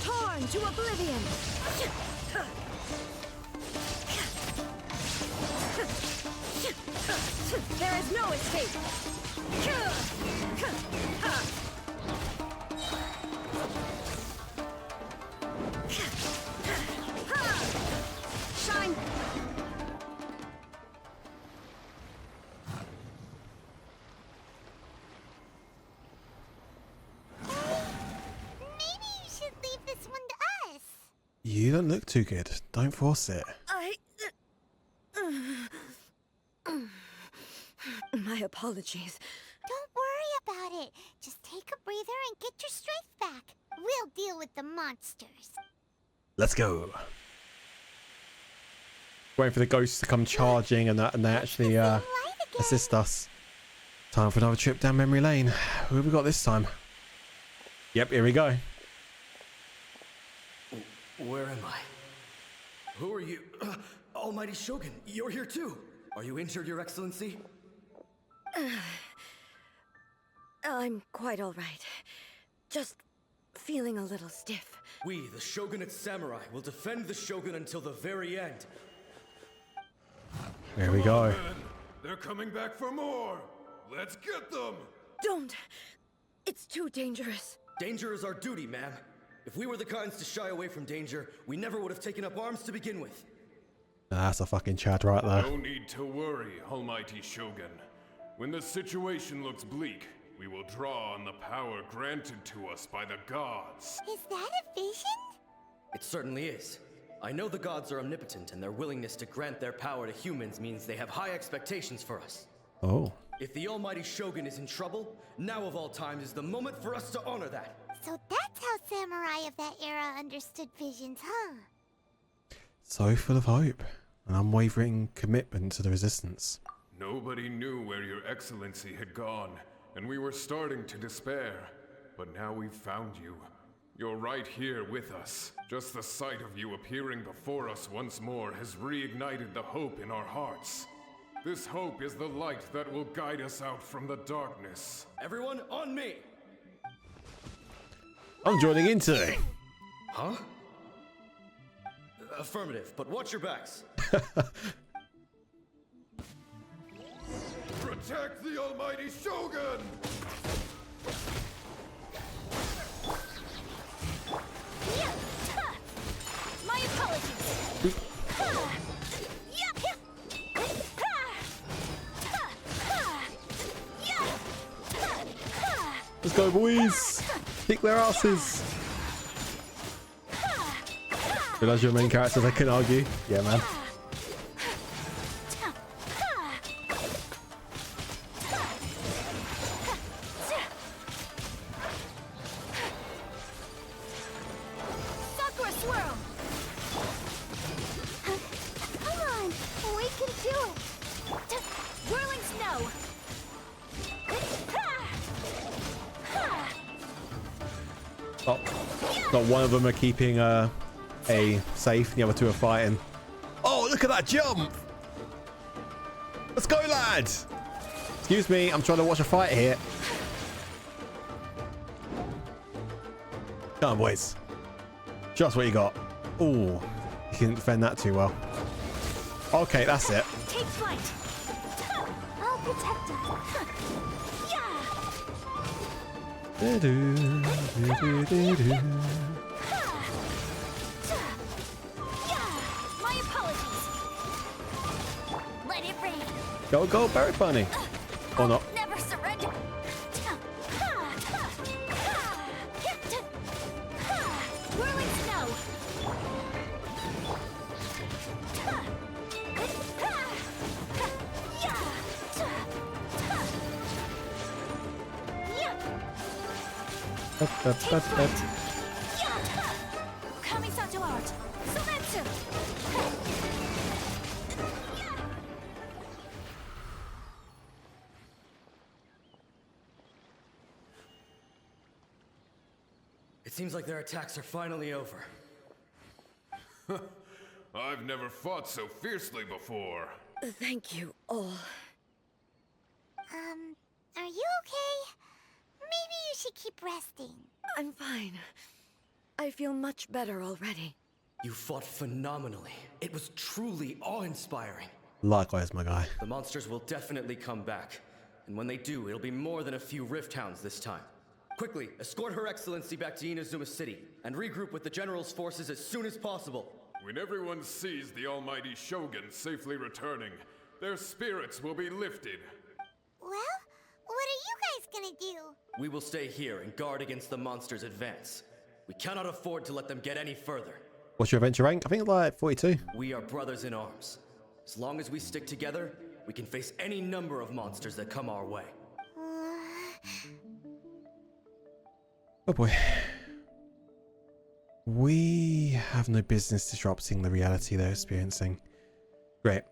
Torn to oblivion. There is no escape. Shine. Maybe you should leave this one to us. You don't look too good. Don't force it. My apologies. Don't worry about it. Just take a breather and get your strength back. We'll deal with the monsters. Let's go. Waiting for the ghosts to come charging and they actually Light again. assist us. Time for another trip down memory lane. Who have we got this time? Yep, here we go. Where am I? Who are you? Almighty Shogun, you're here too. Are you injured, Your Excellency? I'm quite all right. Just feeling a little stiff. We, the Shogunate Samurai, will defend the Shogun until the very end. There we go. They're coming back for more. Let's get them. Don't! It's too dangerous. Danger is our duty, ma'am. If we were the kinds to shy away from danger, we never would have taken up arms to begin with. That's a fucking Chad right there. No need to worry, Almighty Shogun. When the situation looks bleak, we will draw on the power granted to us by the gods. Is that a vision? It certainly is. I know the gods are omnipotent, and their willingness to grant their power to humans means they have high expectations for us. Oh. If the Almighty Shogun is in trouble, now of all times is the moment for us to honor that. So that's how samurai of that era understood visions, huh? So full of hope. An unwavering commitment to the resistance. Nobody knew where your excellency had gone, and we were starting to despair. But now we've found you. You're right here with us. Just the sight of you appearing before us once more has reignited the hope in our hearts. This hope is the light that will guide us out from the darkness. Everyone, on me! I'm joining in today. Huh? Affirmative, but watch your backs. Protect the Almighty Shogun! My apologies. Let's go, boys! Kick their asses! Realize your main characters, I can argue. Yeah, man. Sakura swirl. Come on, we can do it. Whirling snow. Not one of them are keeping A safe, the other two are fighting. Oh, look at that jump! Let's go, lads! Excuse me, I'm trying to watch a fight here. Come on, boys. Just what you got. Ooh, you didn't defend that too well. Okay, that's it. Take flight. I'll protect us. My apologies. Let it rain. Go, go, Berry Bunny. Or not. Never surrender. Whirling snow. Kamisato art. Sometsu. It seems like their attacks are finally over. I've never fought so fiercely before. Thank you all. Are you okay? Maybe you should keep resting. I'm fine. I feel much better already. You fought phenomenally. It was truly awe-inspiring. Likewise, my guy. The monsters will definitely come back. And when they do, it'll be more than a few Rift Hounds this time. Quickly, escort Her Excellency back to Inazuma City, and regroup with the General's forces as soon as possible. When everyone sees the Almighty Shogun safely returning, their spirits will be lifted. Well, what are you guys gonna do? We will stay here and guard against the monsters' advance. We cannot afford to let them get any further. What's your adventure rank? I think like 42. We are brothers in arms. As long as we stick together, we can face any number of monsters that come our way. Oh boy. We have no business disrupting the reality they're experiencing. Great.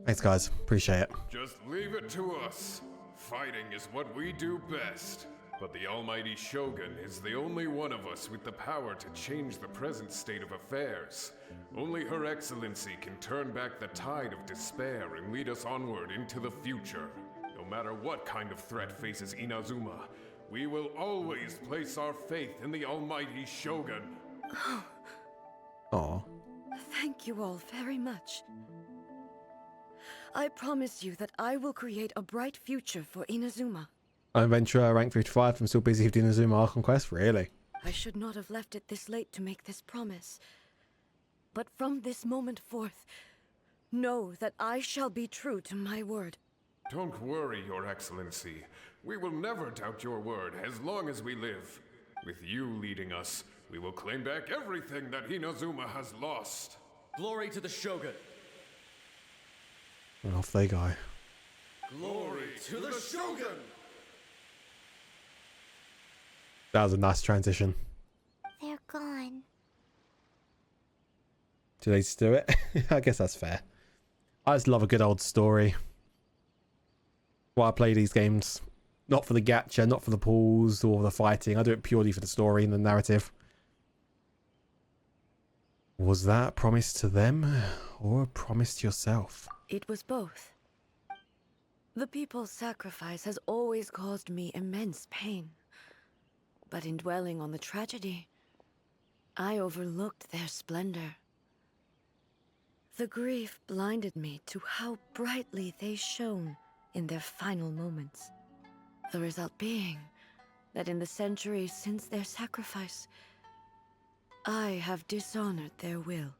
Thanks, guys. Appreciate it. Just leave it to us. Fighting is what we do best. But the almighty Shogun is the only one of us with the power to change the present state of affairs. Only Her Excellency can turn back the tide of despair and lead us onward into the future. No matter what kind of threat faces Inazuma, we will always place our faith in the almighty Shogun. Aw. Thank you all very much. I promise you that I will create a bright future for Inazuma. Adventurer rank 55. I'm still busy with the Inazuma Archon quest. Really? I should not have left it this late to make this promise. But from this moment forth, know that I shall be true to my word. Don't worry, Your Excellency. We will never doubt your word as long as we live. With you leading us, we will claim back everything that Inazuma has lost. Glory to the Shogun. And off they go. Glory to the Shogun. That was a nice transition. They're gone. Do they just do it? I guess that's fair. I just love a good old story. Why I play these games. Not for the gacha, not for the pulls or the fighting. I do it purely for the story and the narrative. Was that a promise to them or a promise to yourself? It was both. The people's sacrifice has always caused me immense pain. But in dwelling on the tragedy, I overlooked their splendor. The grief blinded me to how brightly they shone in their final moments. The result being that in the centuries since their sacrifice, I have dishonored their will.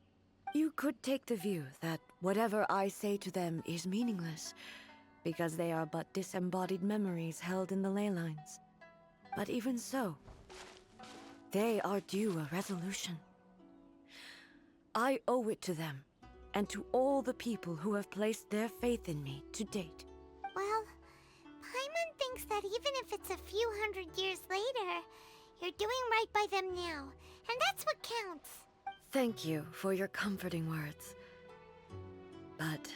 You could take the view that whatever I say to them is meaningless, because they are but disembodied memories held in the ley lines. But even so, they are due a resolution. I owe it to them, and to all the people who have placed their faith in me to date. Well, Paimon thinks that even if it's a few hundred years later, you're doing right by them now, and that's what counts. Thank you for your comforting words. But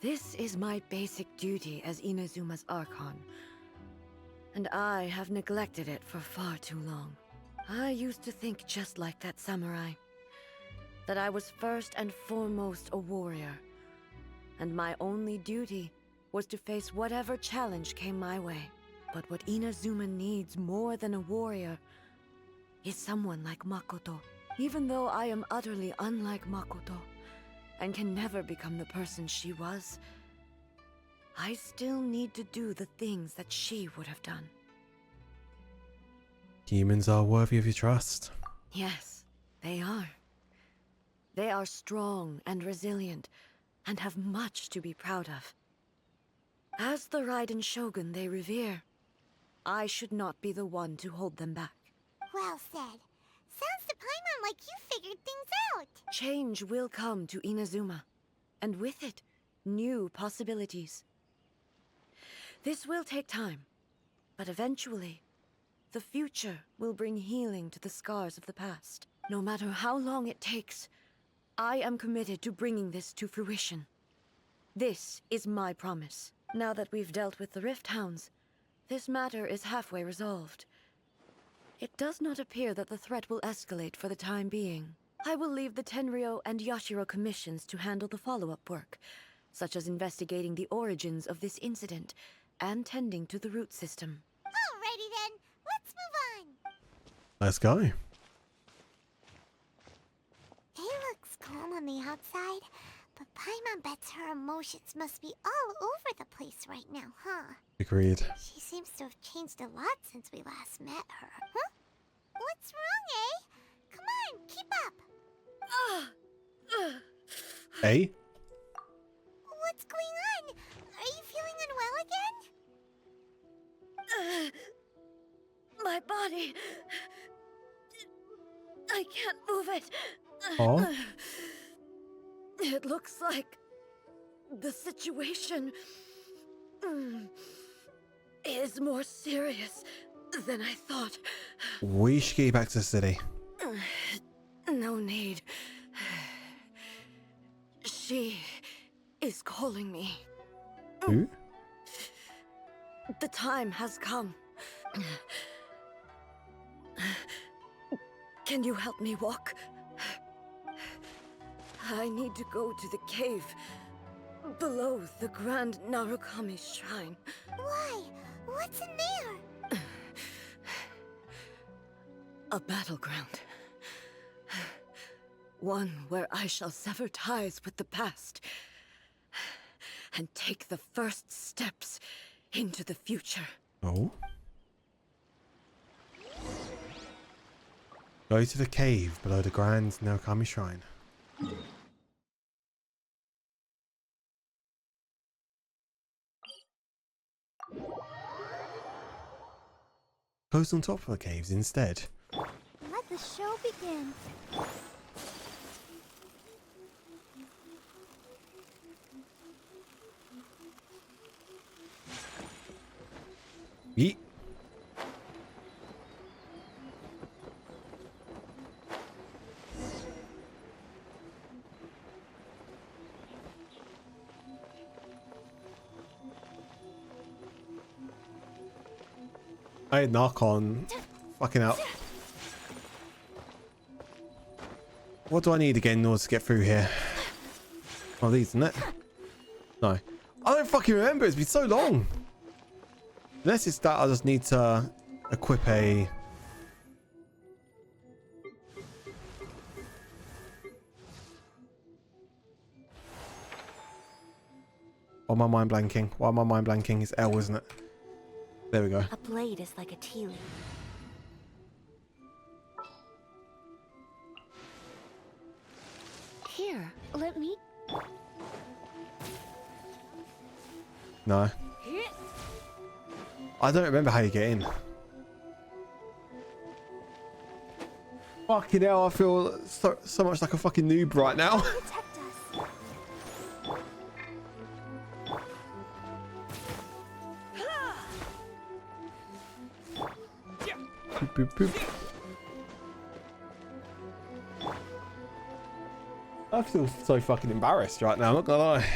this is my basic duty as Inazuma's Archon, and I have neglected it for far too long. I used to think just like that samurai, that I was first and foremost a warrior, and my only duty was to face whatever challenge came my way. But what Inazuma needs more than a warrior is someone like Makoto. Even though I am utterly unlike Makoto, and can never become the person she was, I still need to do the things that she would have done. Humans are worthy of your trust. Yes, they are. They are strong and resilient, and have much to be proud of. As the Raiden Shogun they revere, I should not be the one to hold them back. Well said. Sounds to Paimon like you figured things out. Change will come to Inazuma, and with it, new possibilities. This will take time, but eventually, the future will bring healing to the scars of the past. No matter how long it takes, I am committed to bringing this to fruition. This is my promise. Now that we've dealt with the Rift Hounds, this matter is halfway resolved. It does not appear that the threat will escalate for the time being. I will leave the Tenryo and Yashiro commissions to handle the follow-up work, such as investigating the origins of this incident and tending to the root system. Alrighty then, let's move on. Let's go. He looks calm on the outside, but Paimon bets her emotions must be all over the place right now, huh? Agreed. She seems to have changed a lot since we last met her. Huh? What's wrong, eh? Come on, keep up. Hey? What's going on? Are you feeling unwell again? My body... I can't move it. Oh? It looks like the situation is more serious than I thought. We should get you back to the city. No need. She is calling me. Who? The time has come. Can you help me walk? I need to go to the cave below the Grand Narukami Shrine. Why? What's in there? A battleground. One where I shall sever ties with the past and take the first steps into the future. Oh. Go to the cave below the Grand Narukami Shrine. Close on top of the caves instead. Let the show begin. Yeet. I knock on. Fucking out. What do I need again in order to get through here? Oh, these, isn't it? No. I don't fucking remember. It's been so long. Unless it's that I just need to equip a... Why am I mind blanking? Why am I mind blanking? It's L, isn't it? There we go. A blade is like a tea leaf. Here, let me. No. I don't remember how you get in. Fucking hell, I feel so much like a fucking noob right now. Protect us. Boop, boop, boop. I feel so fucking embarrassed right now, I'm not gonna lie.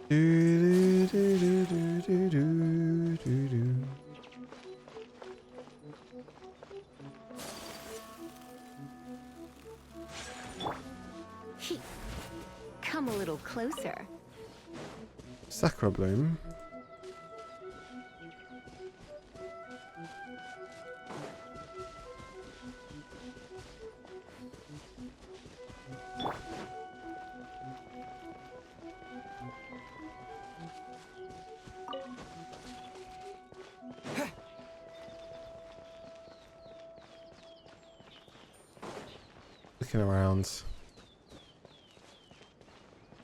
Do, do, do, do, do, do, do, do. Come a little closer. Sakura bloom. Looking around.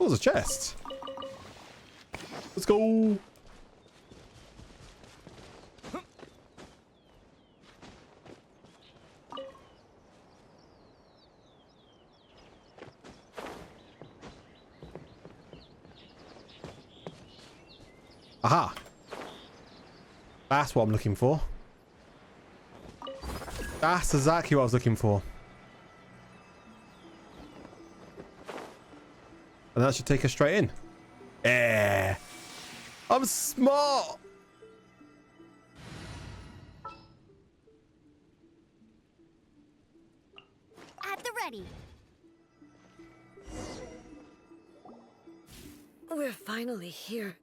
Oh, there's a chest. Let's go. Aha. That's what I'm looking for. That's exactly what I was looking for. And that should take us straight in. Yeah. I'm smart. At the ready. We're finally here.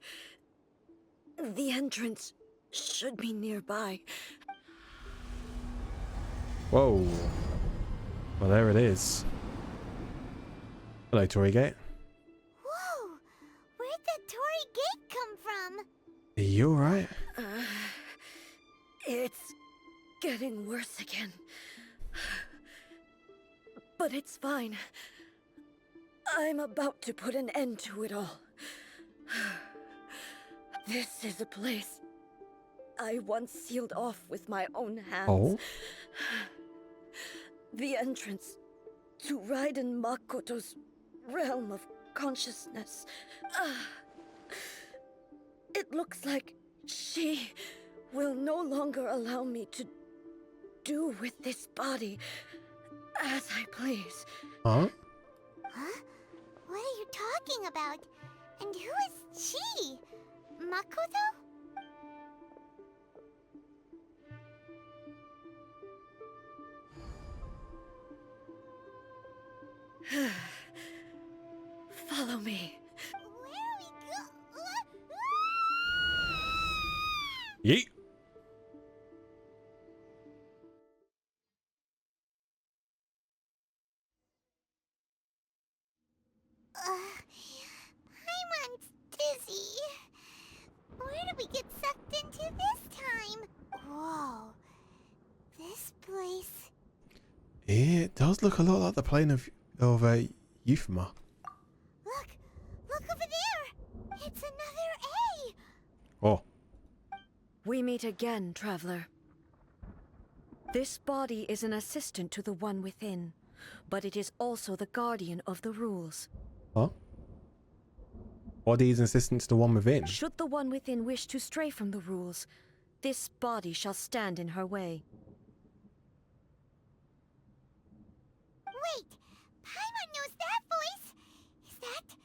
The entrance should be nearby. Whoa. Well, there it is. Hello, Tory Gate. Whoa! Where'd the Tory Gate come from? Are you alright? It's getting worse again. But it's fine. I'm about to put an end to it all. This is a place I once sealed off with my own hands. Oh? The entrance to Raiden Makoto's realm of consciousness. It looks like she will no longer allow me to do with this body as I please. Huh? Huh? What are you talking about? And who is she? Makoto? Yeet. Paimon's dizzy. Where did we get sucked into this time? Whoa. This place... It does look a lot like the plane of Euphema. Look! Look over there! It's another A! Oh. We meet again, traveler. This body is an assistant to the one within, but it is also the guardian of the rules. Huh? Body is an assistant to the one within. Should the one within wish to stray from the rules, this body shall stand in her way. Wait! Paimon knows that voice! Is that...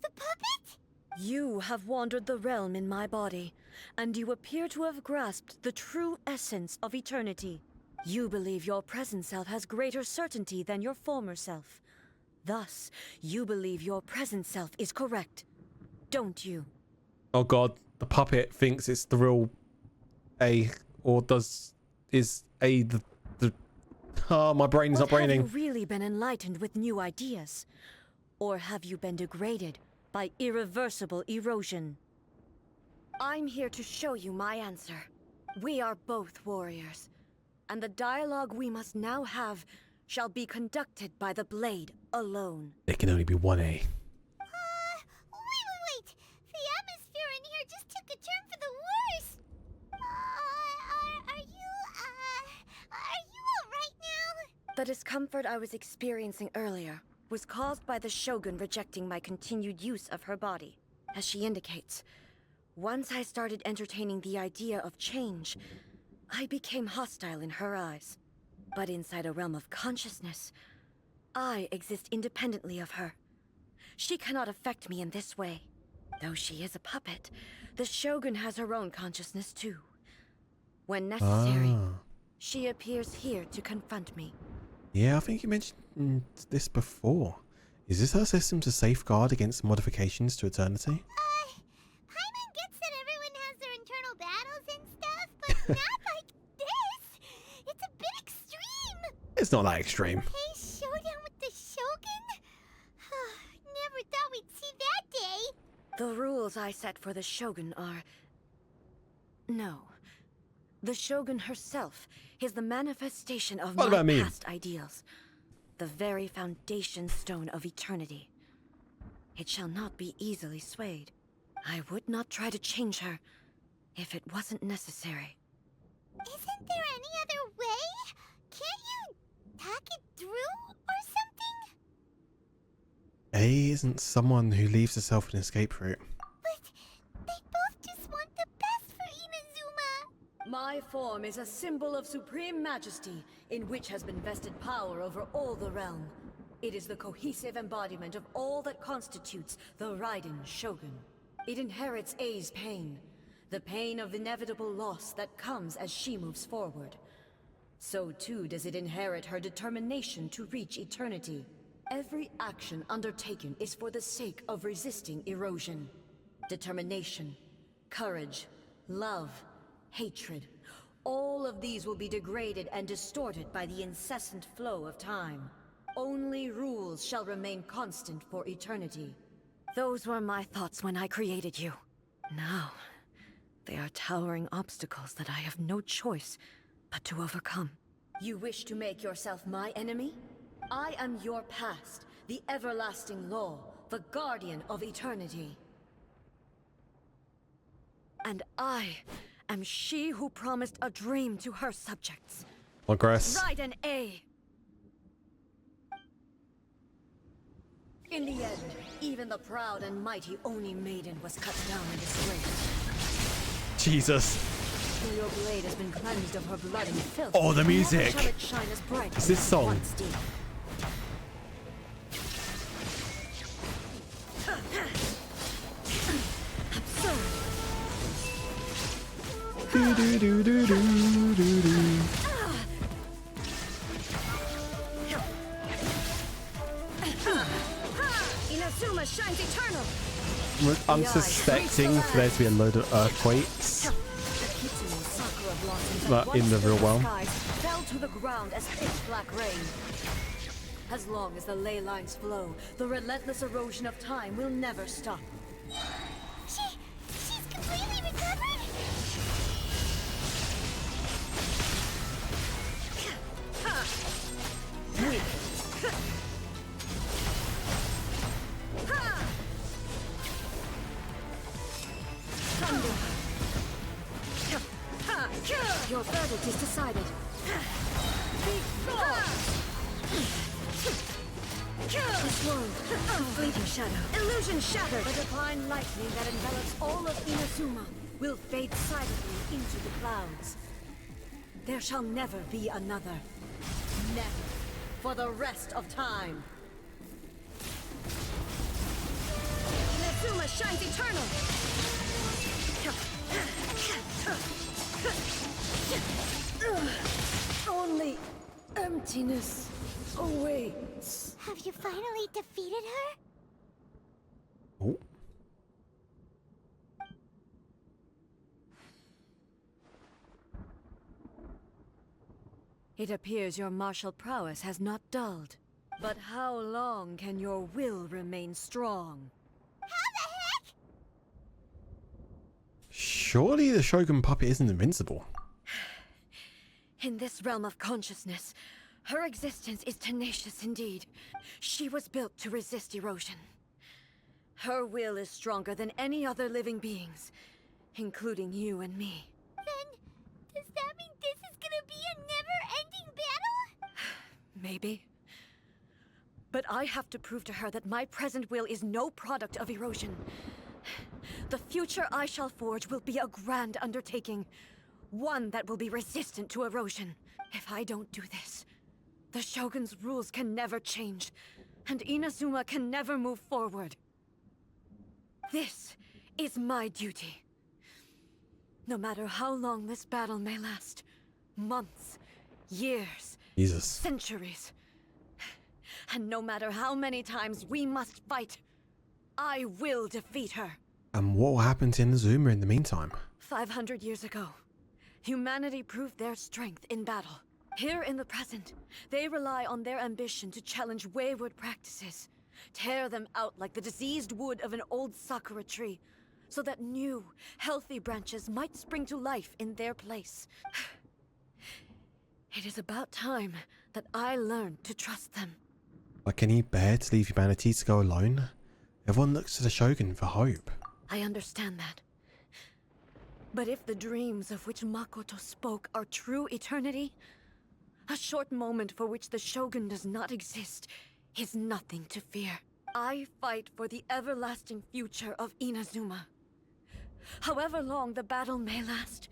the puppet? You have wandered the realm in my body, and you appear to have grasped the true essence of eternity. You believe your present self has greater certainty than your former self. Thus, you believe your present self is correct, don't you? Oh god, the puppet thinks it's the real A, or is A the oh, my brain's not braining. Have you really been enlightened with new ideas? Or have you been degraded by irreversible erosion? I'm here to show you my answer. We are both warriors, and the dialogue we must now have shall be conducted by the blade alone. There can only be one A. Wait! The atmosphere in here just took a turn for the worse! Are you alright now? The discomfort I was experiencing earlier was caused by the Shogun rejecting my continued use of her body. As she indicates, once I started entertaining the idea of change, I became hostile in her eyes. But inside a realm of consciousness, I exist independently of her. She cannot affect me in this way. Though she is a puppet, the Shogun has her own consciousness too. When necessary, she appears here to confront me. Yeah, I think you mentioned this before. Is this her system to safeguard against modifications to eternity? Paimon gets that everyone has their internal battles and stuff, but not like this! It's a bit extreme! It's not that extreme. Hey, showdown with the Shogun? Never thought we'd see that day! The rules I set for the Shogun are... No. The Shogun herself is the manifestation of my past ideals. The very foundation stone of eternity. It shall not be easily swayed. I would not try to change her if it wasn't necessary. Isn't there any other way? Can't you talk it through or something? A isn't someone who leaves herself an escape route. But they both just want the best for Inazuma. My form is a symbol of supreme majesty, in which has been vested power over all the realm. It is the cohesive embodiment of all that constitutes the Raiden Shogun. It inherits A's pain, the pain of inevitable loss that comes as she moves forward. So too does it inherit her determination to reach eternity. Every action undertaken is for the sake of resisting erosion. Determination, courage, love, hatred. All of these will be degraded and distorted by the incessant flow of time. Only rules shall remain constant for eternity. Those were my thoughts when I created you. Now, they are towering obstacles that I have no choice but to overcome. You wish to make yourself my enemy? I am your past, the everlasting law, the guardian of eternity. And I am she who promised a dream to her subjects. Progress. Raiden A. In the end, even the proud and mighty Oni Maiden was cut down and disgraced. Jesus. Though your blade has been cleansed of her blood and filth. Oh, the music. Never shall it shine as bright Is this as it song? once did. Do do do do do do do. Inazuma shines eternal. I'm suspecting for there to be a load of earthquakes. That keeps that in once the real filled world. skies fell to the ground as pitch black rain. As long as the ley lines flow, the relentless erosion of time will never stop. She's completely recovered? Weak. Thunder. Your verdict is decided. This world, a fleeting shadow. Illusion shattered. The divine lightning that envelops all of Inazuma will fade silently into the clouds. There shall never be another. Never. For the rest of time. Inazuma shines eternal. Only emptiness awaits. Have you finally defeated her? Oh. It appears your martial prowess has not dulled. But how long can your will remain strong? How the heck? Surely the Shogun puppet isn't invincible. In this realm of consciousness, her existence is tenacious indeed. She was built to resist erosion. Her will is stronger than any other living beings, including you and me. Then, does that mean this is gonna be a never-ending battle? Maybe. But I have to prove to her that my present will is no product of erosion. The future I shall forge will be a grand undertaking. One that will be resistant to erosion. If I don't do this, the Shogun's rules can never change, and Inazuma can never move forward. This is my duty. No matter how long this battle may last, months, years, Jesus. centuries, and no matter how many times we must fight, I will defeat her. And what will happen to Inazuma in the meantime? 500 years ago, humanity proved their strength in battle. Here in the present, they rely on their ambition to challenge wayward practices, tear them out like the diseased wood of an old Sakura tree, so that new, healthy branches might spring to life in their place. It is about time that I learned to trust them. Like, can he bear to leave humanity to go alone? Everyone looks to the Shogun for hope. I understand that. But if the dreams of which Makoto spoke are true eternity, a short moment for which the Shogun does not exist is nothing to fear. I fight for the everlasting future of Inazuma. However long the battle may last,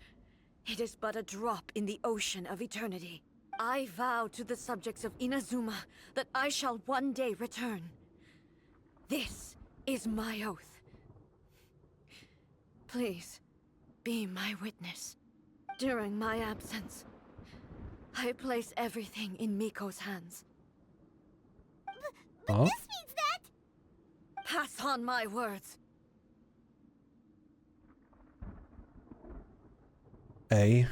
it is but a drop in the ocean of eternity. I vow to the subjects of Inazuma that I shall one day return. This is my oath. Please, be my witness. During my absence, I place everything in Miko's hands. Huh? This means that... Pass on my words. A.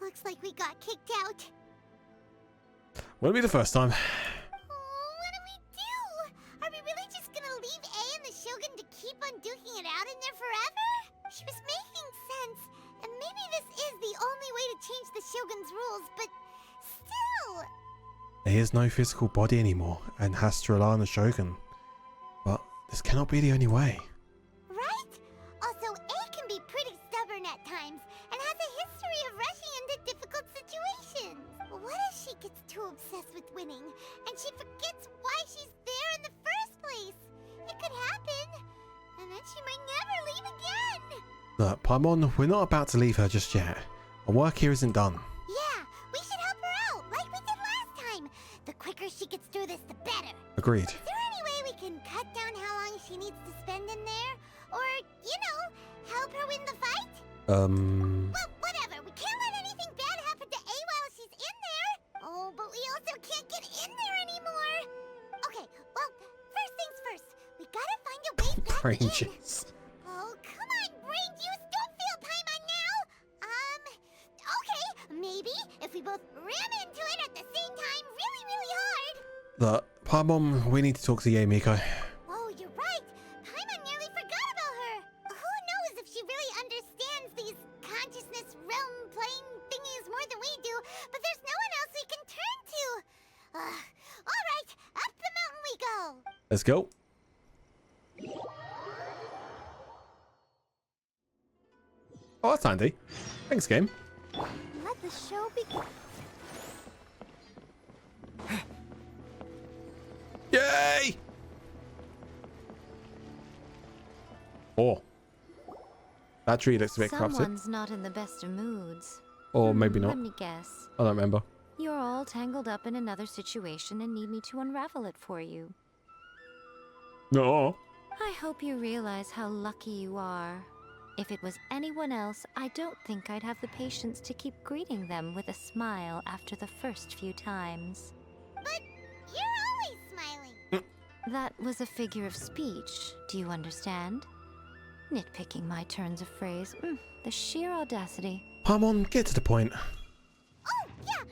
Looks like we got kicked out. Won't be the first time. Oh, what do we do? Are we really just gonna leave A and the Shogun to keep on duking it out in there forever? She was making sense, and maybe this is the only way to change the Shogun's rules, but still... A has no physical body anymore and has to rely on the Shogun. But this cannot be the only way. Right? Also, A can be pretty stubborn at times, and has a history of rushing into difficult situations. What if she gets too obsessed with winning, and she forgets why she's there in the first place? It could happen, and then she might never leave again. Look, Paimon, we're not about to leave her just yet. Our work here isn't done. Yeah, we should help her out, like we did last time. The quicker she gets through this, the better. Agreed. Is there any way we can cut down how long she needs to spend in there? Or, you know, help her win the fight? Well, whatever. We can't let anything bad happen to A while she's in there. Oh, but we also can't get in Strangers. Oh, come on, brain juice, don't feel Paimon now! Okay, maybe if we both ram into it at the same time really, really hard. Look, Paimon, we need to talk to Yae Miko. Oh, you're right. Paimon nearly forgot about her. Who knows if she really understands these consciousness realm plane thingies more than we do, but there's no one else we can turn to. All right, up the mountain we go. Let's go. Oh, that's handy. Thanks, game. Let the show begin. Yay! Oh. That tree looks a bit crafted. Someone's not in the best of moods. Or maybe not. Let me guess. I don't remember. You're all tangled up in another situation and need me to unravel it for you. No. I hope you realize how lucky you are. If it was anyone else, I don't think I'd have the patience to keep greeting them with a smile after the first few times. But you're always smiling. That was a figure of speech, do you understand? Nitpicking my turns of phrase. The sheer audacity. Paimon, get to the point. Oh, yeah.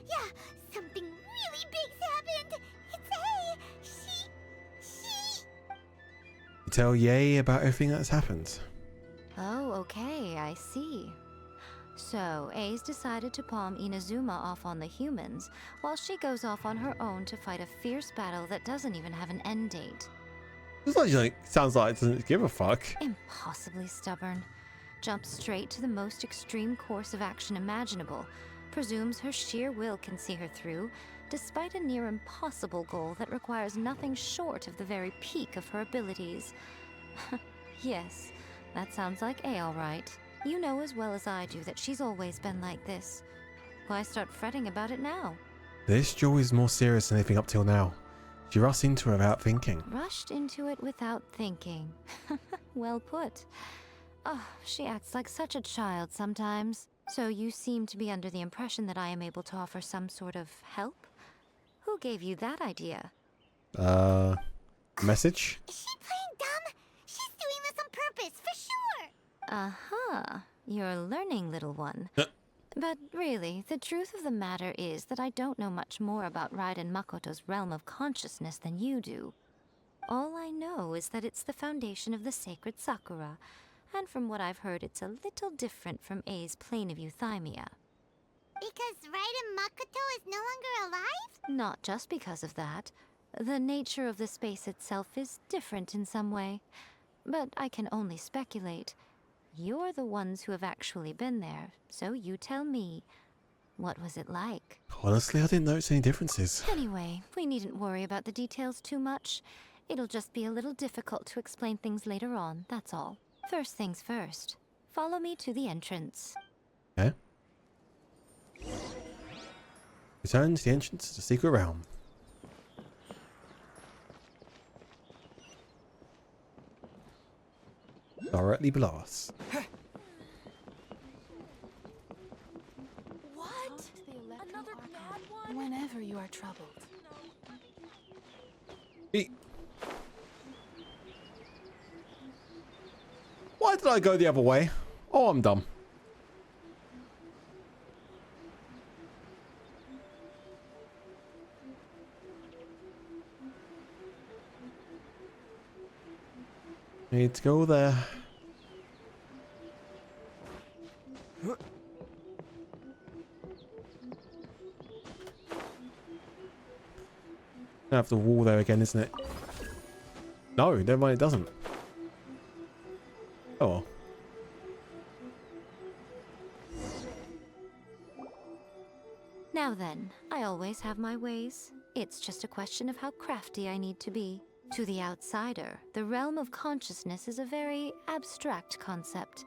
Something really big's happened. It's she... You tell Yae about everything that's happened. Oh, okay, I see. So, A's decided to palm Inazuma off on the humans, while she goes off on her own to fight a fierce battle that doesn't even have an end date. Sounds like it doesn't give a fuck. Impossibly stubborn. Jumps straight to the most extreme course of action imaginable. Presumes her sheer will can see her through, despite a near impossible goal that requires nothing short of the very peak of her abilities. Yes, that sounds like A all right. You know as well as I do that she's always been like this. Why start fretting about it now? This joy is more serious than anything up till now. She rushed into it without thinking. Rushed into it without thinking. Well put. Oh, she acts like such a child sometimes. So you seem to be under the impression that I am able to offer some sort of help? Who gave you that idea? Message? Is she playing dumb? She's doing this on purpose, for sure. Uh-huh. You're learning, little one. But really, the truth of the matter is that I don't know much more about Raiden Makoto's realm of consciousness than you do. All I know is that it's the foundation of the sacred Sakura, and from what I've heard, it's a little different from A's plane of euthymia. Because Raiden Makoto is no longer alive? Not just because of that. The nature of the space itself is different in some way. But I can only speculate. You're the ones who have actually been there, so you tell me. What was it like? Honestly, I didn't notice any differences. Anyway, we needn't worry about the details too much. It'll just be a little difficult to explain things later on, that's all. First things first. Follow me to the entrance. Okay. Return to the entrance to the secret realm. Directly below us. What? Another bad one? Whenever you are troubled. Why did I go the other way? Oh, I'm dumb. Need to go there. I have the wall there again, isn't it? No, never mind, it doesn't. Oh. Now then, I always have my ways. It's just a question of how crafty I need to be. To the outsider, the realm of consciousness is a very abstract concept.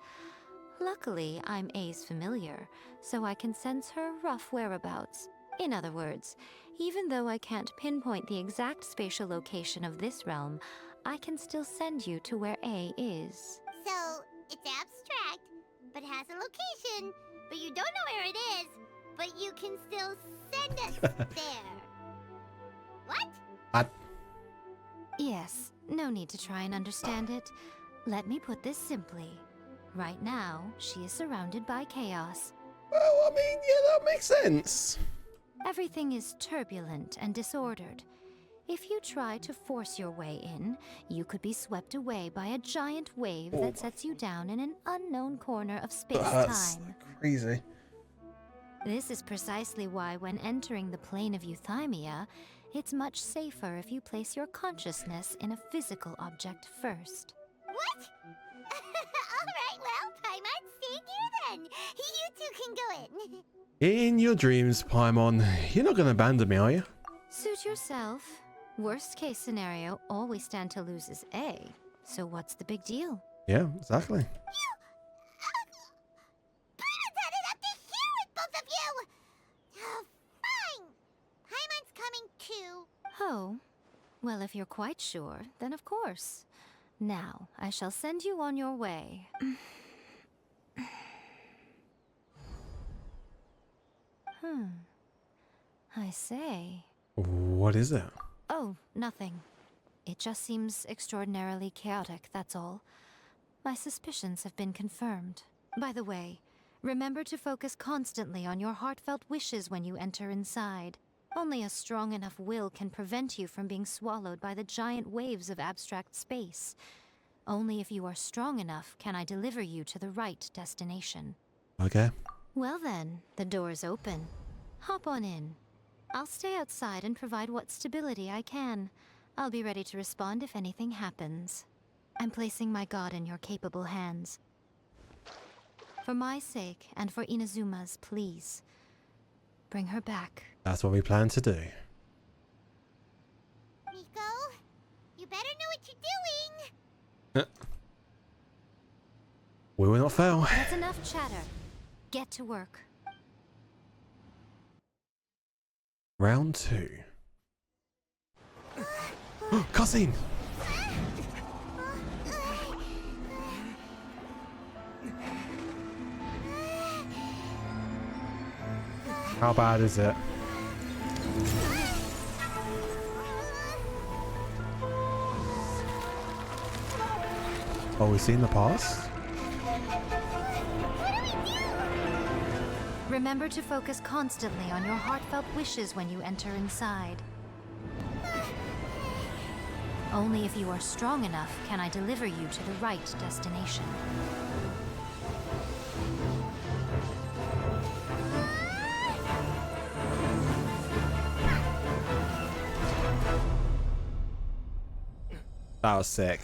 Luckily, I'm A's familiar, so I can sense her rough whereabouts. In other words, even though I can't pinpoint the exact spatial location of this realm, I can still send you to where A is. So, it's abstract, but has a location, but you don't know where it is, but you can still send us there. What? Yes, no need to try and understand it. Let me put this simply. Right now, she is surrounded by chaos. Well, I mean, yeah, that makes sense. Everything is turbulent and disordered. If you try to force your way in, you could be swept away by a giant wave that sets you down in an unknown corner of space-time. Crazy. This is precisely why when entering the plane of euthymia, it's much safer if you place your consciousness in a physical object first. What? Alright, well, Paimon, stay here then. You two can go in. In your dreams, Paimon. You're not going to abandon me, are you? Suit yourself. Worst case scenario, all we stand to lose is A. So what's the big deal? Yeah, exactly. Paimon's had it up to here with both of you! Oh, fine. Paimon's coming too. Oh, well, if you're quite sure, then of course. Now, I shall send you on your way. I say. What is it? Oh, nothing. It just seems extraordinarily chaotic, that's all. My suspicions have been confirmed. By the way, remember to focus constantly on your heartfelt wishes when you enter inside. Only a strong enough will can prevent you from being swallowed by the giant waves of abstract space. Only if you are strong enough can I deliver you to the right destination. Okay. Well then, the door's open. Hop on in. I'll stay outside and provide what stability I can. I'll be ready to respond if anything happens. I'm placing my god in your capable hands. For my sake, and for Inazuma's, please. Bring her back. That's what we plan to do. Miko, you better know what you're doing. We will not fail. That's enough chatter. Get to work. Round 2. Cutscene! How bad is it? Oh, we seen the past? Remember to focus constantly on your heartfelt wishes when you enter inside. Only if you are strong enough can I deliver you to the right destination. That was sick.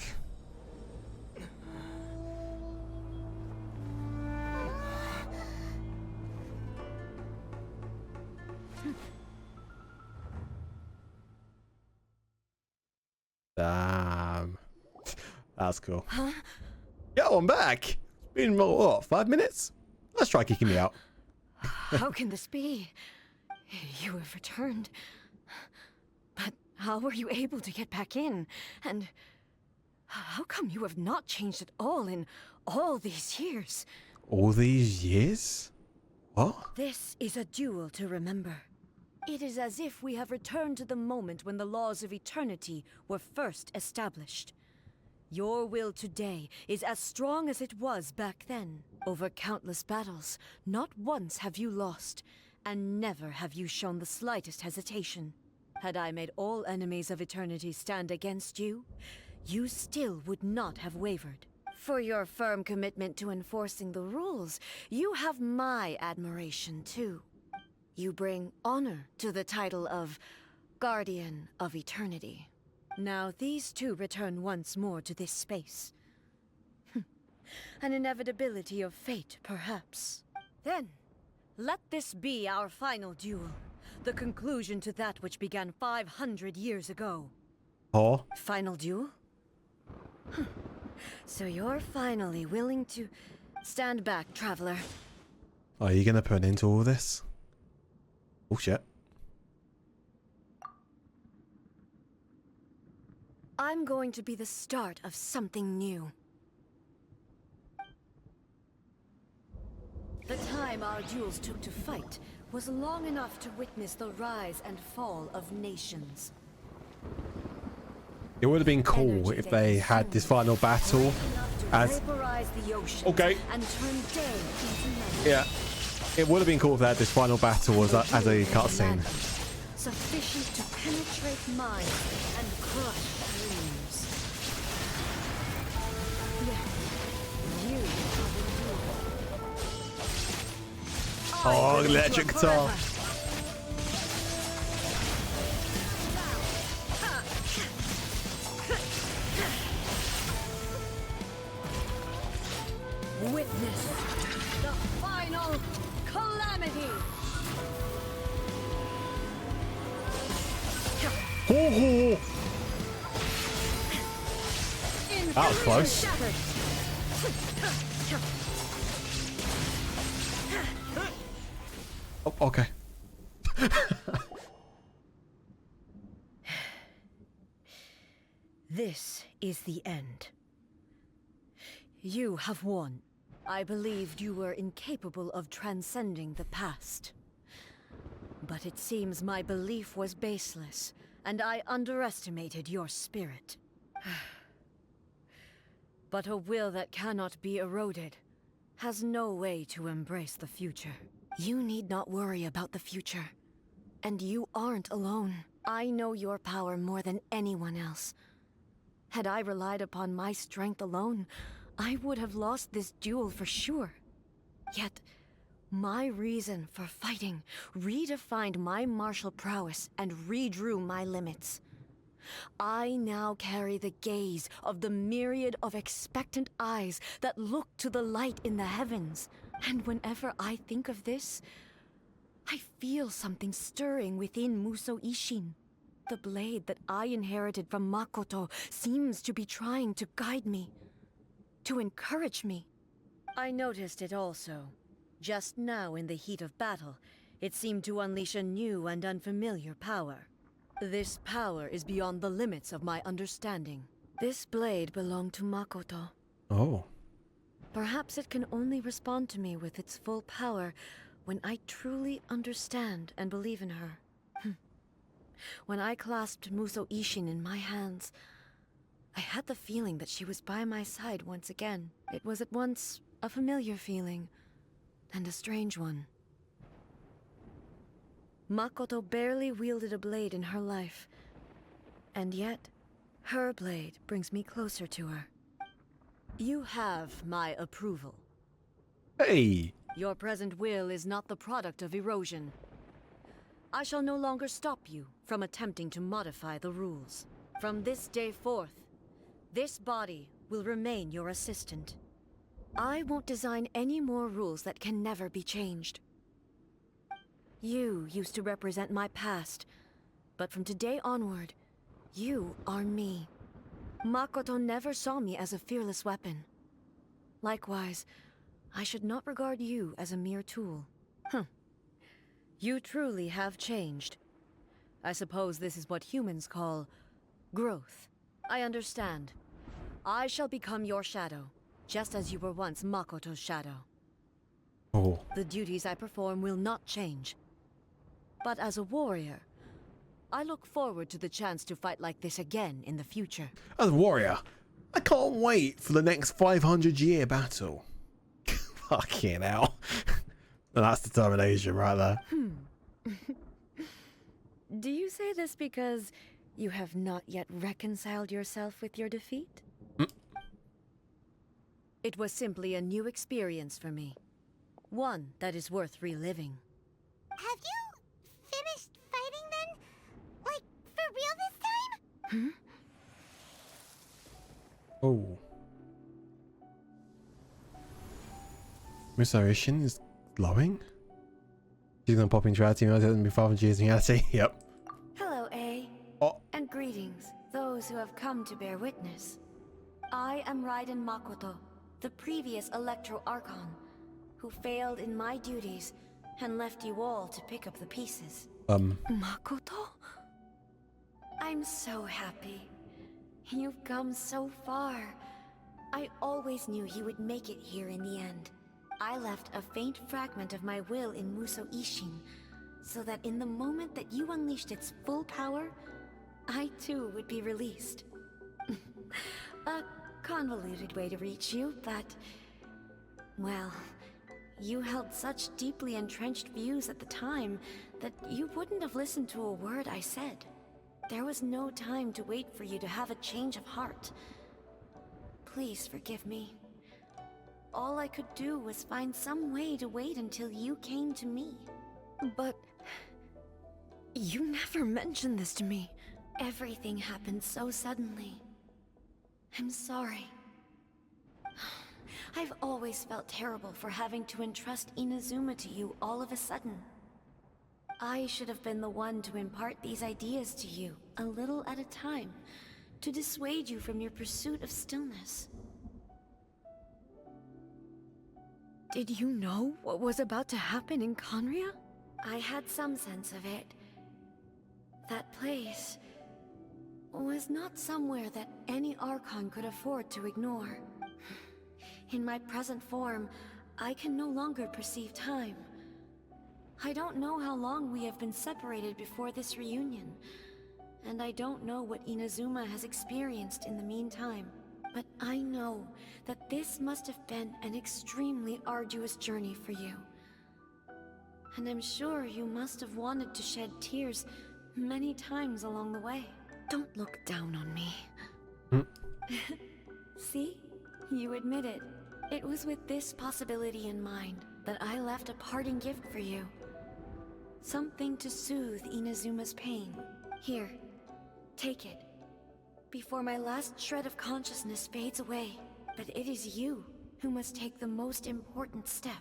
Damn. That's cool. Huh? Yo, I'm back. It's been, what, 5 minutes? Let's try kicking me out. How can this be? You have returned. But how were you able to get back in? And how come you have not changed at all in all these years? All these years? What? This is a duel to remember. It is as if we have returned to the moment when the laws of eternity were first established. Your will today is as strong as it was back then. Over countless battles, not once have you lost, and never have you shown the slightest hesitation. Had I made all enemies of eternity stand against you, you still would not have wavered. For your firm commitment to enforcing the rules, you have my admiration too. You bring honor to the title of Guardian of Eternity. Now these two return once more to this space. An inevitability of fate, perhaps. Then, let this be our final duel. The conclusion to that which began 500 years ago. Oh? Final duel? So you're finally willing to stand back, traveler. Are you gonna put an end to all this? Oh shit. I'm going to be the start of something new. The time our duels took to fight was long enough to witness the rise and fall of nations. It would have been cool if they had this final battle as Vaporize the ocean okay. and turn day into night. Yeah, it would have been cool if they had this final battle as a cutscene. Sufficient to penetrate minds and crush dreams. Yet, you have endured. Oh, electric guitar. Witness the final calamity. Oh, that was close. Oh, okay. This is the end. You have won. I believed you were incapable of transcending the past. But it seems my belief was baseless, and I underestimated your spirit. But a will that cannot be eroded has no way to embrace the future. You need not worry about the future. And you aren't alone. I know your power more than anyone else. Had I relied upon my strength alone, I would have lost this duel for sure. Yet, my reason for fighting redefined my martial prowess and redrew my limits. I now carry the gaze of the myriad of expectant eyes that look to the light in the heavens. And whenever I think of this, I feel something stirring within Musou Ishin. The blade that I inherited from Makoto seems to be trying to guide me, to encourage me. I noticed it also. Just now in the heat of battle, it seemed to unleash a new and unfamiliar power. This power is beyond the limits of my understanding. This blade belonged to Makoto. Oh. Perhaps it can only respond to me with its full power when I truly understand and believe in her. When I clasped Musou Ishin in my hands, I had the feeling that she was by my side once again. It was at once a familiar feeling and a strange one. Makoto barely wielded a blade in her life, and yet her blade brings me closer to her. You have my approval. Hey. Your present will is not the product of erosion. I shall no longer stop you from attempting to modify the rules. From this day forth, this body will remain your assistant. I won't design any more rules that can never be changed. You used to represent my past, but from today onward, you are me. Makoto never saw me as a fearless weapon. Likewise, I should not regard you as a mere tool. You truly have changed. I suppose this is what humans call growth. I understand. I shall become your shadow, just as you were once Makoto's shadow. Oh. The duties I perform will not change. But as a warrior, I look forward to the chance to fight like this again in the future. As a warrior, I can't wait for the next 500-year battle. Fucking hell. That's determination right there. Do you say this because you have not yet reconciled yourself with your defeat? It was simply a new experience for me. One that is worth reliving. Have you finished fighting then? Like, for real this time? Oh. Musou Ishin is glowing? She's gonna pop into reality and be 500 years in reality. Yep. Hello, A. Oh. And greetings, those who have come to bear witness. I am Raiden Makoto, the previous Electro Archon, who failed in my duties and left you all to pick up the pieces. Makoto? I'm so happy. You've come so far. I always knew you would make it here in the end. I left a faint fragment of my will in Musou Ishin, so that in the moment that you unleashed its full power, I too would be released. A convoluted way to reach you, but... well, you held such deeply entrenched views at the time that you wouldn't have listened to a word I said. There was no time to wait for you to have a change of heart. Please forgive me. All I could do was find some way to wait until you came to me. But... you never mentioned this to me. Everything happened so suddenly. I'm sorry. I've always felt terrible for having to entrust Inazuma to you all of a sudden. I should have been the one to impart these ideas to you, a little at a time, to dissuade you from your pursuit of stillness. Did you know what was about to happen in Conria? I had some sense of it. That place was not somewhere that any Archon could afford to ignore. In my present form, I can no longer perceive time. I don't know how long we have been separated before this reunion, and I don't know what Inazuma has experienced in the meantime. But I know that this must have been an extremely arduous journey for you. And I'm sure you must have wanted to shed tears many times along the way. Don't look down on me. See? You admit it. It was with this possibility in mind that I left a parting gift for you. Something to soothe Inazuma's pain. Here, take it. Before my last shred of consciousness fades away. But it is you who must take the most important step.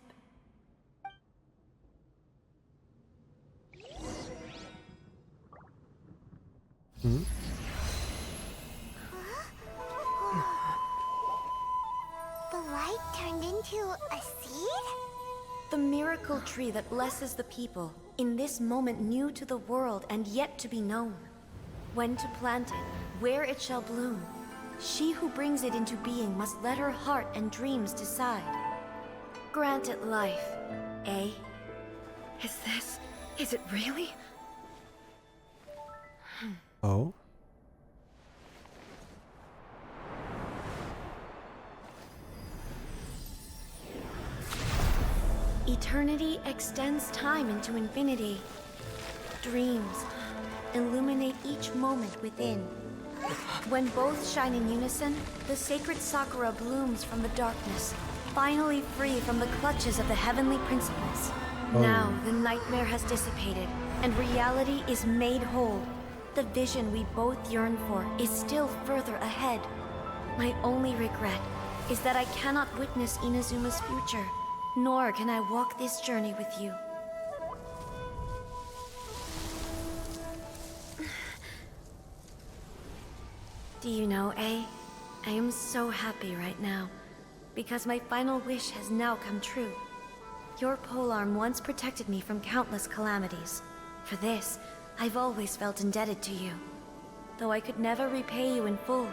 The light turned into a seed? The miracle tree that blesses the people, in this moment new to the world and yet to be known. When to plant it, where it shall bloom. She who brings it into being must let her heart and dreams decide. Grant it life, eh? Is it really? Oh? Eternity extends time into infinity. Dreams illuminate each moment within. When both shine in unison, the sacred Sakura blooms from the darkness, finally free from the clutches of the heavenly principles. Oh. Now the nightmare has dissipated, and reality is made whole. The vision we both yearn for is still further ahead. My only regret is that I cannot witness Inazuma's future, nor can I walk this journey with you. Do you know, I am so happy right now, because my final wish has now come true. Your polearm once protected me from countless calamities. For this, I've always felt indebted to you. Though I could never repay you in full,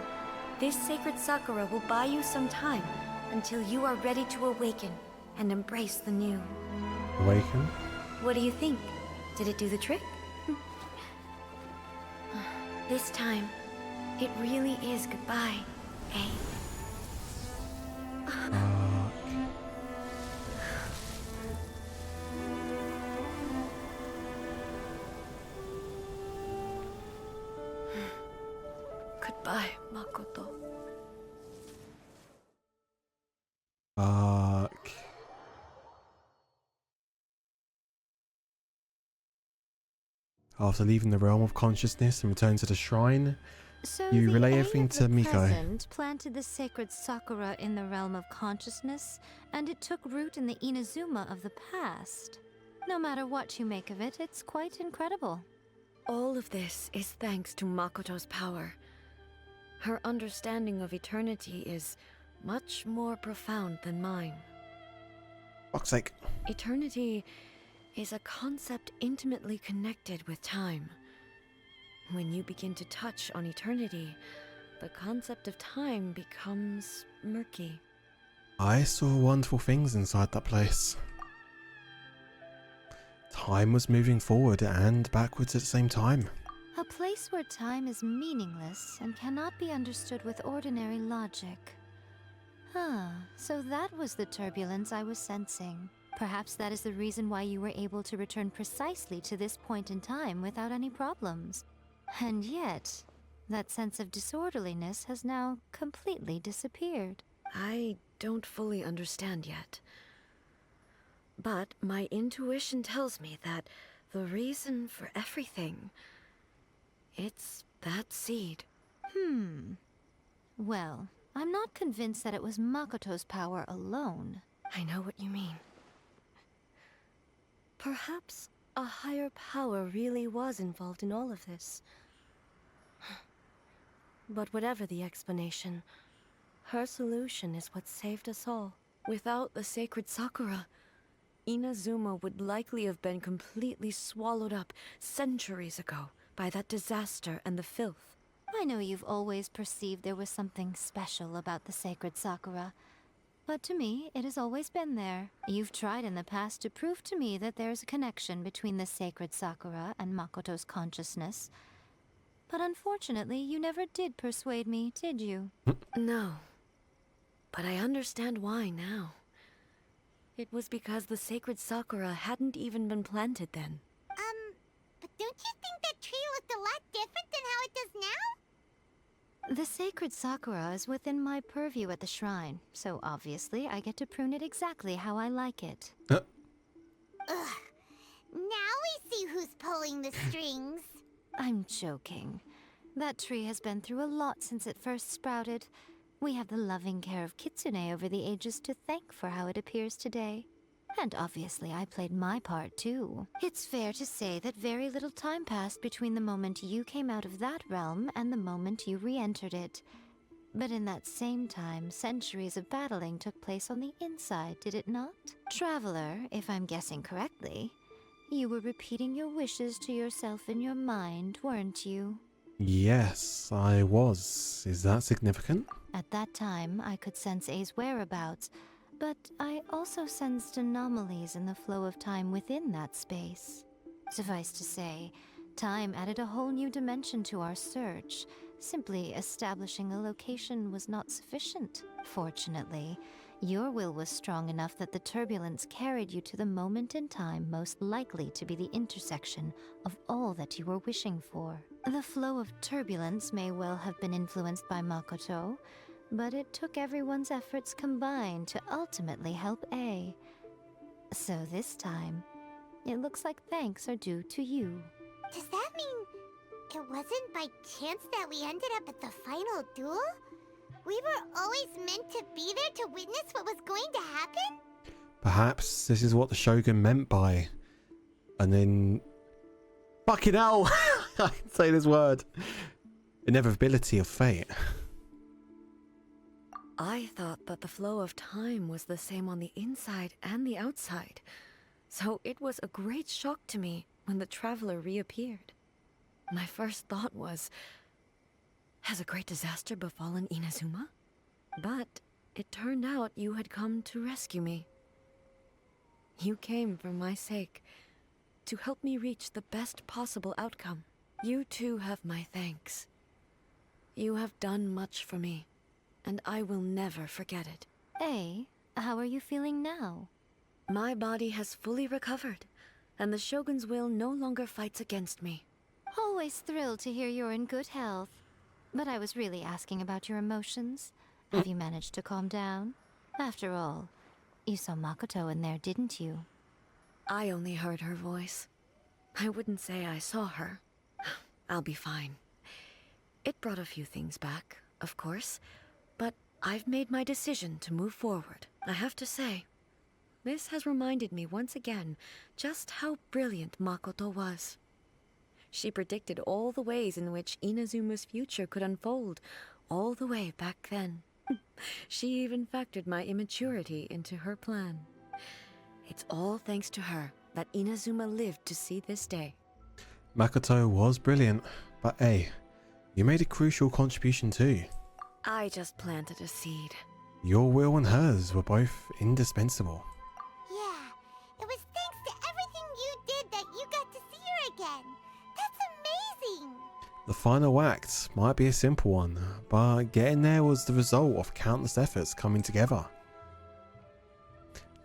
this sacred Sakura will buy you some time until you are ready to awaken and embrace the new. Awaken? What do you think? Did it do the trick? This time, it really is goodbye, eh? Goodbye, Makoto. Fuck. After leaving the realm of consciousness and return to the shrine, So you the relay Aim everything of to the Miko. present planted the sacred Sakura in the realm of consciousness, and it took root in the Inazuma of the past. No matter what you make of it, it's quite incredible. All of this is thanks to Makoto's power. Her understanding of eternity is much more profound than mine. Fuck's sake. Eternity is a concept intimately connected with time. When you begin to touch on eternity, the concept of time becomes murky. I saw wonderful things inside that place. Time was moving forward and backwards at the same time. A place where time is meaningless and cannot be understood with ordinary logic. So that was the turbulence I was sensing. Perhaps that is the reason why you were able to return precisely to this point in time without any problems. And yet, that sense of disorderliness has now completely disappeared. I don't fully understand yet. But my intuition tells me that the reason for everything, it's that seed. Well, I'm not convinced that it was Makoto's power alone. I know what you mean. Perhaps a higher power really was involved in all of this. But whatever the explanation, her solution is what saved us all. Without the sacred Sakura, Inazuma would likely have been completely swallowed up centuries ago by that disaster and the filth. I know you've always perceived there was something special about the sacred Sakura, but to me, it has always been there. You've tried in the past to prove to me that there's a connection between the sacred Sakura and Makoto's consciousness, but unfortunately, you never did persuade me, did you? No. But I understand why now. It was because the sacred Sakura hadn't even been planted then. But don't you think that tree looked a lot different than how it does now? The sacred Sakura is within my purview at the shrine, so obviously I get to prune it exactly how I like it. Ugh. Now we see who's pulling the strings. I'm joking. That tree has been through a lot since it first sprouted. We have the loving care of Kitsune over the ages to thank for how it appears today. And obviously I played my part too. It's fair to say that very little time passed between the moment you came out of that realm and the moment you re-entered it. But in that same time, centuries of battling took place on the inside, did it not? Traveler, if I'm guessing correctly, you were repeating your wishes to yourself in your mind, weren't you? Yes, I was. Is that significant? At that time, I could sense A's whereabouts, but I also sensed anomalies in the flow of time within that space. Suffice to say, time added a whole new dimension to our search. Simply establishing a location was not sufficient. Fortunately, your will was strong enough that the turbulence carried you to the moment in time most likely to be the intersection of all that you were wishing for. The flow of turbulence may well have been influenced by Makoto, but it took everyone's efforts combined to ultimately help A. So this time, it looks like thanks are due to you. Does that mean it wasn't by chance that we ended up at the final duel? We were always meant to be there to witness what was going to happen? Perhaps this is what the Shogun meant by... And then... Fucking hell! I can say this word. Inevitability of fate. I thought that the flow of time was the same on the inside and the outside. So it was a great shock to me when the traveler reappeared. My first thought was, has a great disaster befallen Inazuma? But it turned out you had come to rescue me. You came for my sake, to help me reach the best possible outcome. You too have my thanks. You have done much for me, and I will never forget it. A, how are you feeling now? My body has fully recovered, and the Shogun's will no longer fights against me. Always thrilled to hear you're in good health. But I was really asking about your emotions. Have you managed to calm down? After all, you saw Makoto in there, didn't you? I only heard her voice. I wouldn't say I saw her. I'll be fine. It brought a few things back, of course, but I've made my decision to move forward. I have to say, this has reminded me once again just how brilliant Makoto was. She predicted all the ways in which Inazuma's future could unfold, all the way back then. She even factored my immaturity into her plan. It's all thanks to her that Inazuma lived to see this day. Makoto was brilliant, but hey, you made a crucial contribution too. I just planted a seed. Your will and hers were both indispensable. Yeah, it was thanks to everything you did that you got to see her again. That's amazing! The final act might be a simple one, but getting there was the result of countless efforts coming together.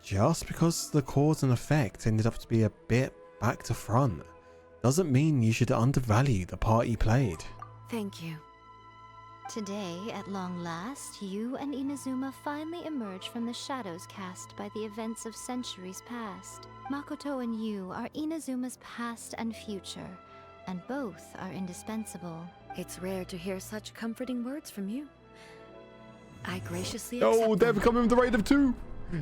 Just because the cause and effect ended up to be a bit back to front, doesn't mean you should undervalue the part you played. Thank you. Today, at long last, you and Inazuma finally emerge from the shadows cast by the events of centuries past. Makoto and you are Inazuma's past and future, and both are indispensable. It's rare to hear such comforting words from you. I graciously accept Yo, them. Devin coming with the raid of 2.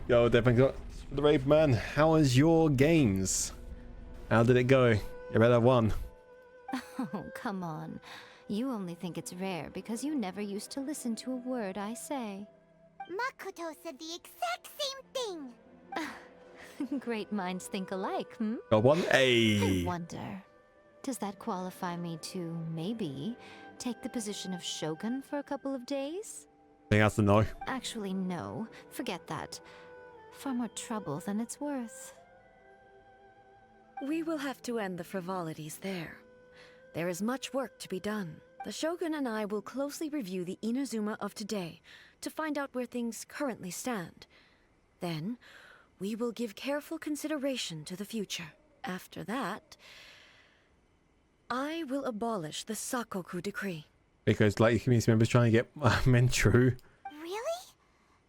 Yo, Devin got the raid, man. How was your games? How did it go? You better have won. Oh, come on. You only think it's rare because you never used to listen to a word I say. Makoto said the exact same thing. Great minds think alike, hmm? Got one? I Hey. wonder, does that qualify me to, maybe, take the position of Shogun for a couple of days? I think that's a no. Actually, no. Forget that. Far more trouble than it's worth. We will have to end the frivolities there. There is much work to be done. The Shogun and I will closely review the Inazuma of today to find out where things currently stand. Then, we will give careful consideration to the future. After that, I will abolish the Sakoku decree. Because like your community members trying to get men true. Really?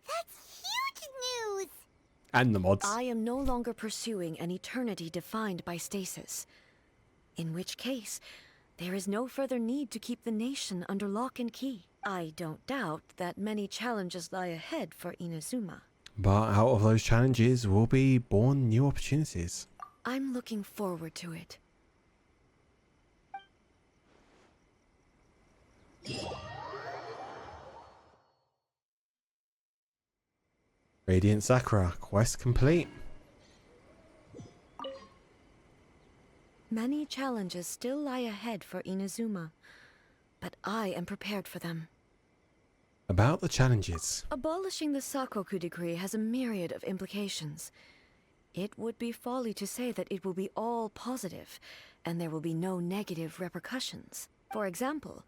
That's huge news! And the mods. I am no longer pursuing an eternity defined by stasis. In which case, there is no further need to keep the nation under lock and key. I don't doubt that many challenges lie ahead for Inazuma. But out of those challenges will be born new opportunities. I'm looking forward to it. Radiant Sakura, quest complete. Many challenges still lie ahead for Inazuma, but I am prepared for them. About the challenges. Abolishing the Sakoku decree has a myriad of implications. It would be folly to say that it will be all positive, and there will be no negative repercussions. For example,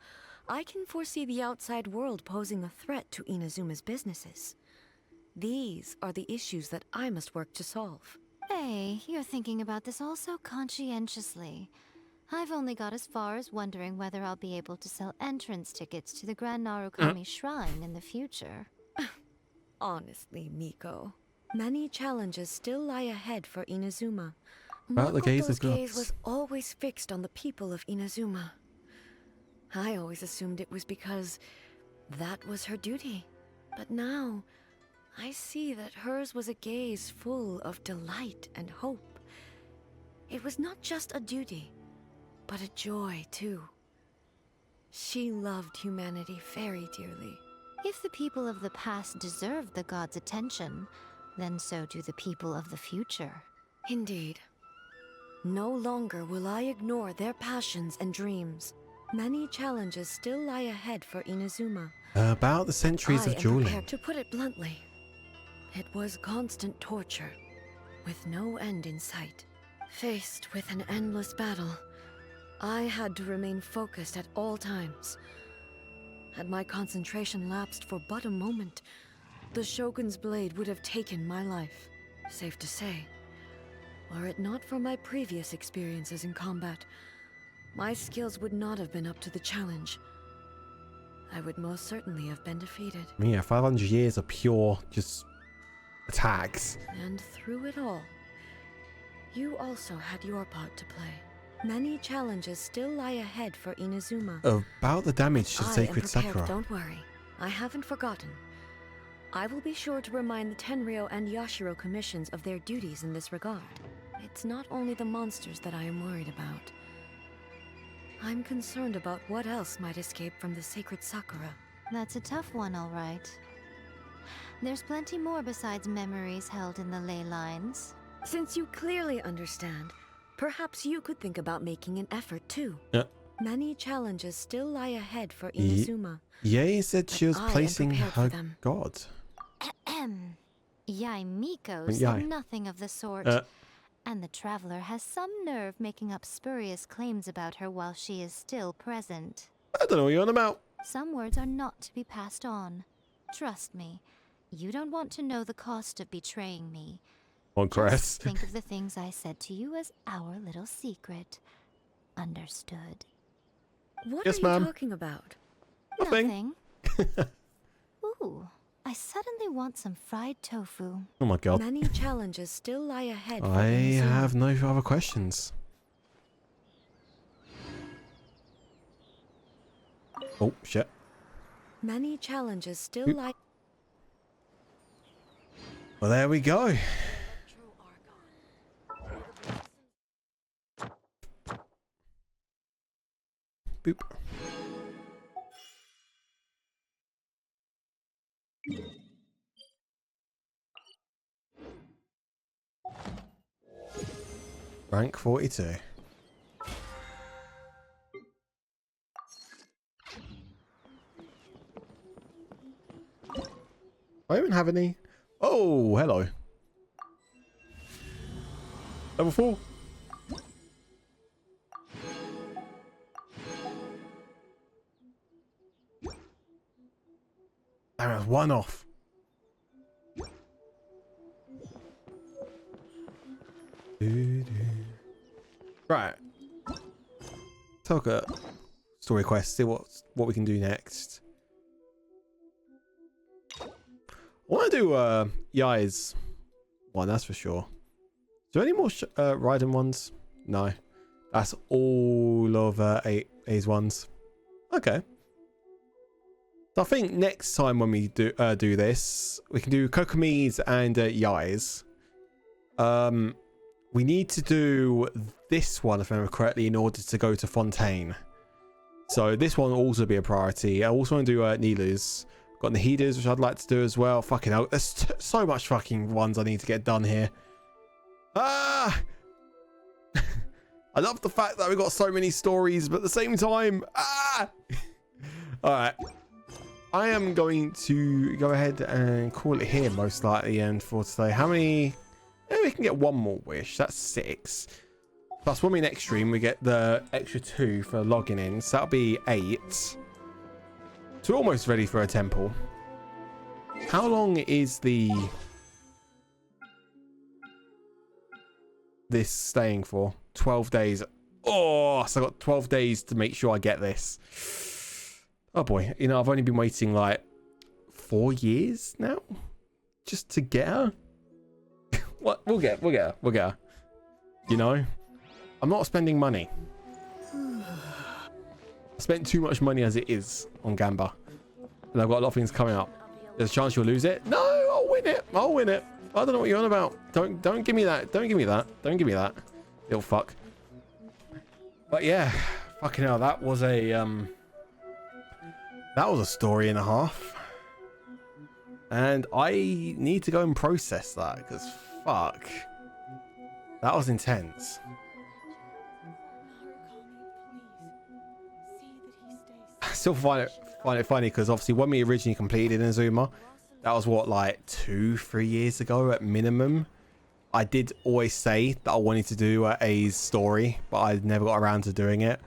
I can foresee the outside world posing a threat to Inazuma's businesses. These are the issues that I must work to solve. Hey, you're thinking about this all so conscientiously. I've only got as far as wondering whether I'll be able to sell entrance tickets to the Grand Narukami Shrine in the future. Honestly, Miko, many challenges still lie ahead for Inazuma. About the gaze Makoto's of gaze gods. was always fixed on the people of Inazuma. I always assumed it was because that was her duty. But now, I see that hers was a gaze full of delight and hope. It was not just a duty, but a joy, too. She loved humanity very dearly. If the people of the past deserve the gods' attention, then so do the people of the future. Indeed. No longer will I ignore their passions and dreams. Many challenges still lie ahead for Inazuma. About the centuries I of am dueling. prepared to put it bluntly. It was constant torture, with no end in sight. Faced with an endless battle, I had to remain focused at all times. Had my concentration lapsed for but a moment, the Shogun's blade would have taken my life. Safe to say, were it not for my previous experiences in combat, my skills would not have been up to the challenge. I would most certainly have been defeated. Yeah, 500 years of pure just attacks. And through it all, you also had your part to play. Many challenges still lie ahead for Inazuma. About the damage to I am Sacred prepared, Sakura. don't worry. I haven't forgotten. I will be sure to remind the Tenryo and Yashiro commissions of their duties in this regard. It's not only the monsters that I am worried about. I'm concerned about what else might escape from the Sacred Sakura. That's a tough one, all right. There's plenty more besides memories held in the ley lines. Since you clearly understand, perhaps you could think about making an effort too. Many challenges still lie ahead for Inazuma. Yae said she was I am placing prepared for her them. god. Yai Miko Yai. said nothing of the sort. And the traveler has some nerve making up spurious claims about her while she is still present. I don't know what you're on about. Some words are not to be passed on. Trust me, you don't want to know the cost of betraying me. On Cress. Just think of the things I said to you as our little secret. Understood. What Yes, are you ma'am. talking about? Nothing. Ooh, I suddenly want some fried tofu. Oh my god. Many challenges still lie ahead. for I Inazuma. have no other questions. Oh, shit. Many challenges still Oop. lie. Well, there we go. Boop. Rank 42. I even have any. Oh, hello. Level 4. Damn, that's one off. Right. Talk a story quest. See what we can do next. I want to do Yai's one, that's for sure. Is there any more Raiden ones? No. That's all of A's ones. Okay. So I think next time when we do this, we can do Kokomi's and Yai's. We need to do this one, if I remember correctly, in order to go to Fontaine. So this one will also be a priority. I also want to do Nilu's. Got Nahida's, which I'd like to do as well. Fucking hell. There's so much fucking ones I need to get done here. Ah! I love the fact that we've got so many stories, but at the same time... Ah! Alright. I am going to go ahead and call it here, most likely, and for today. How many... we can get one more wish. That's 6. Plus, when we next stream, we get the extra 2 for logging in. So that'll be 8. So we're almost ready for a temple. How long is this staying for? 12 days. Oh, so I've got 12 days to make sure I get this. Oh boy, you know, I've only been waiting like 4 years now just to get her. What? We'll get her. You know, I'm not spending money. I spent too much money as it is on Gamba, and I've got a lot of things coming up. There's a chance you'll lose it. No, I'll win it. I'll win it. I don't know what you're on about. Don't give me that. Don't give me that. Don't give me that. Little fuck. But yeah, fucking hell, that was a story and a half. And I need to go and process that, because fuck. That was intense. I still find it funny because obviously when we originally completed Inazuma, that was what, like 2-3 years ago at minimum. I did always say that I wanted to do A's story, but I never got around to doing it.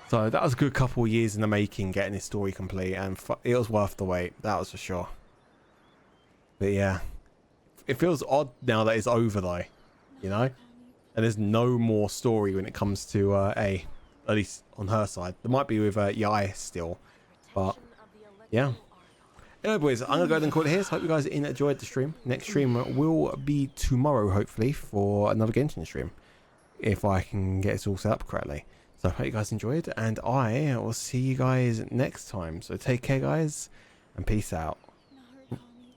So that was a good couple of years in the making, getting this story complete, and it was worth the wait. That was for sure. But yeah, it feels odd now that it's over though, you know, and there's no more story when it comes to A, at least on her side. There might be with Yai still, but yeah. Anyway, boys, I'm gonna go ahead and call it here. So hope you guys enjoyed the stream. Next stream will be tomorrow, hopefully, for another Genshin stream, if I can get it all set up correctly. So I hope you guys enjoyed, and I will see you guys next time. So take care, guys, and peace out.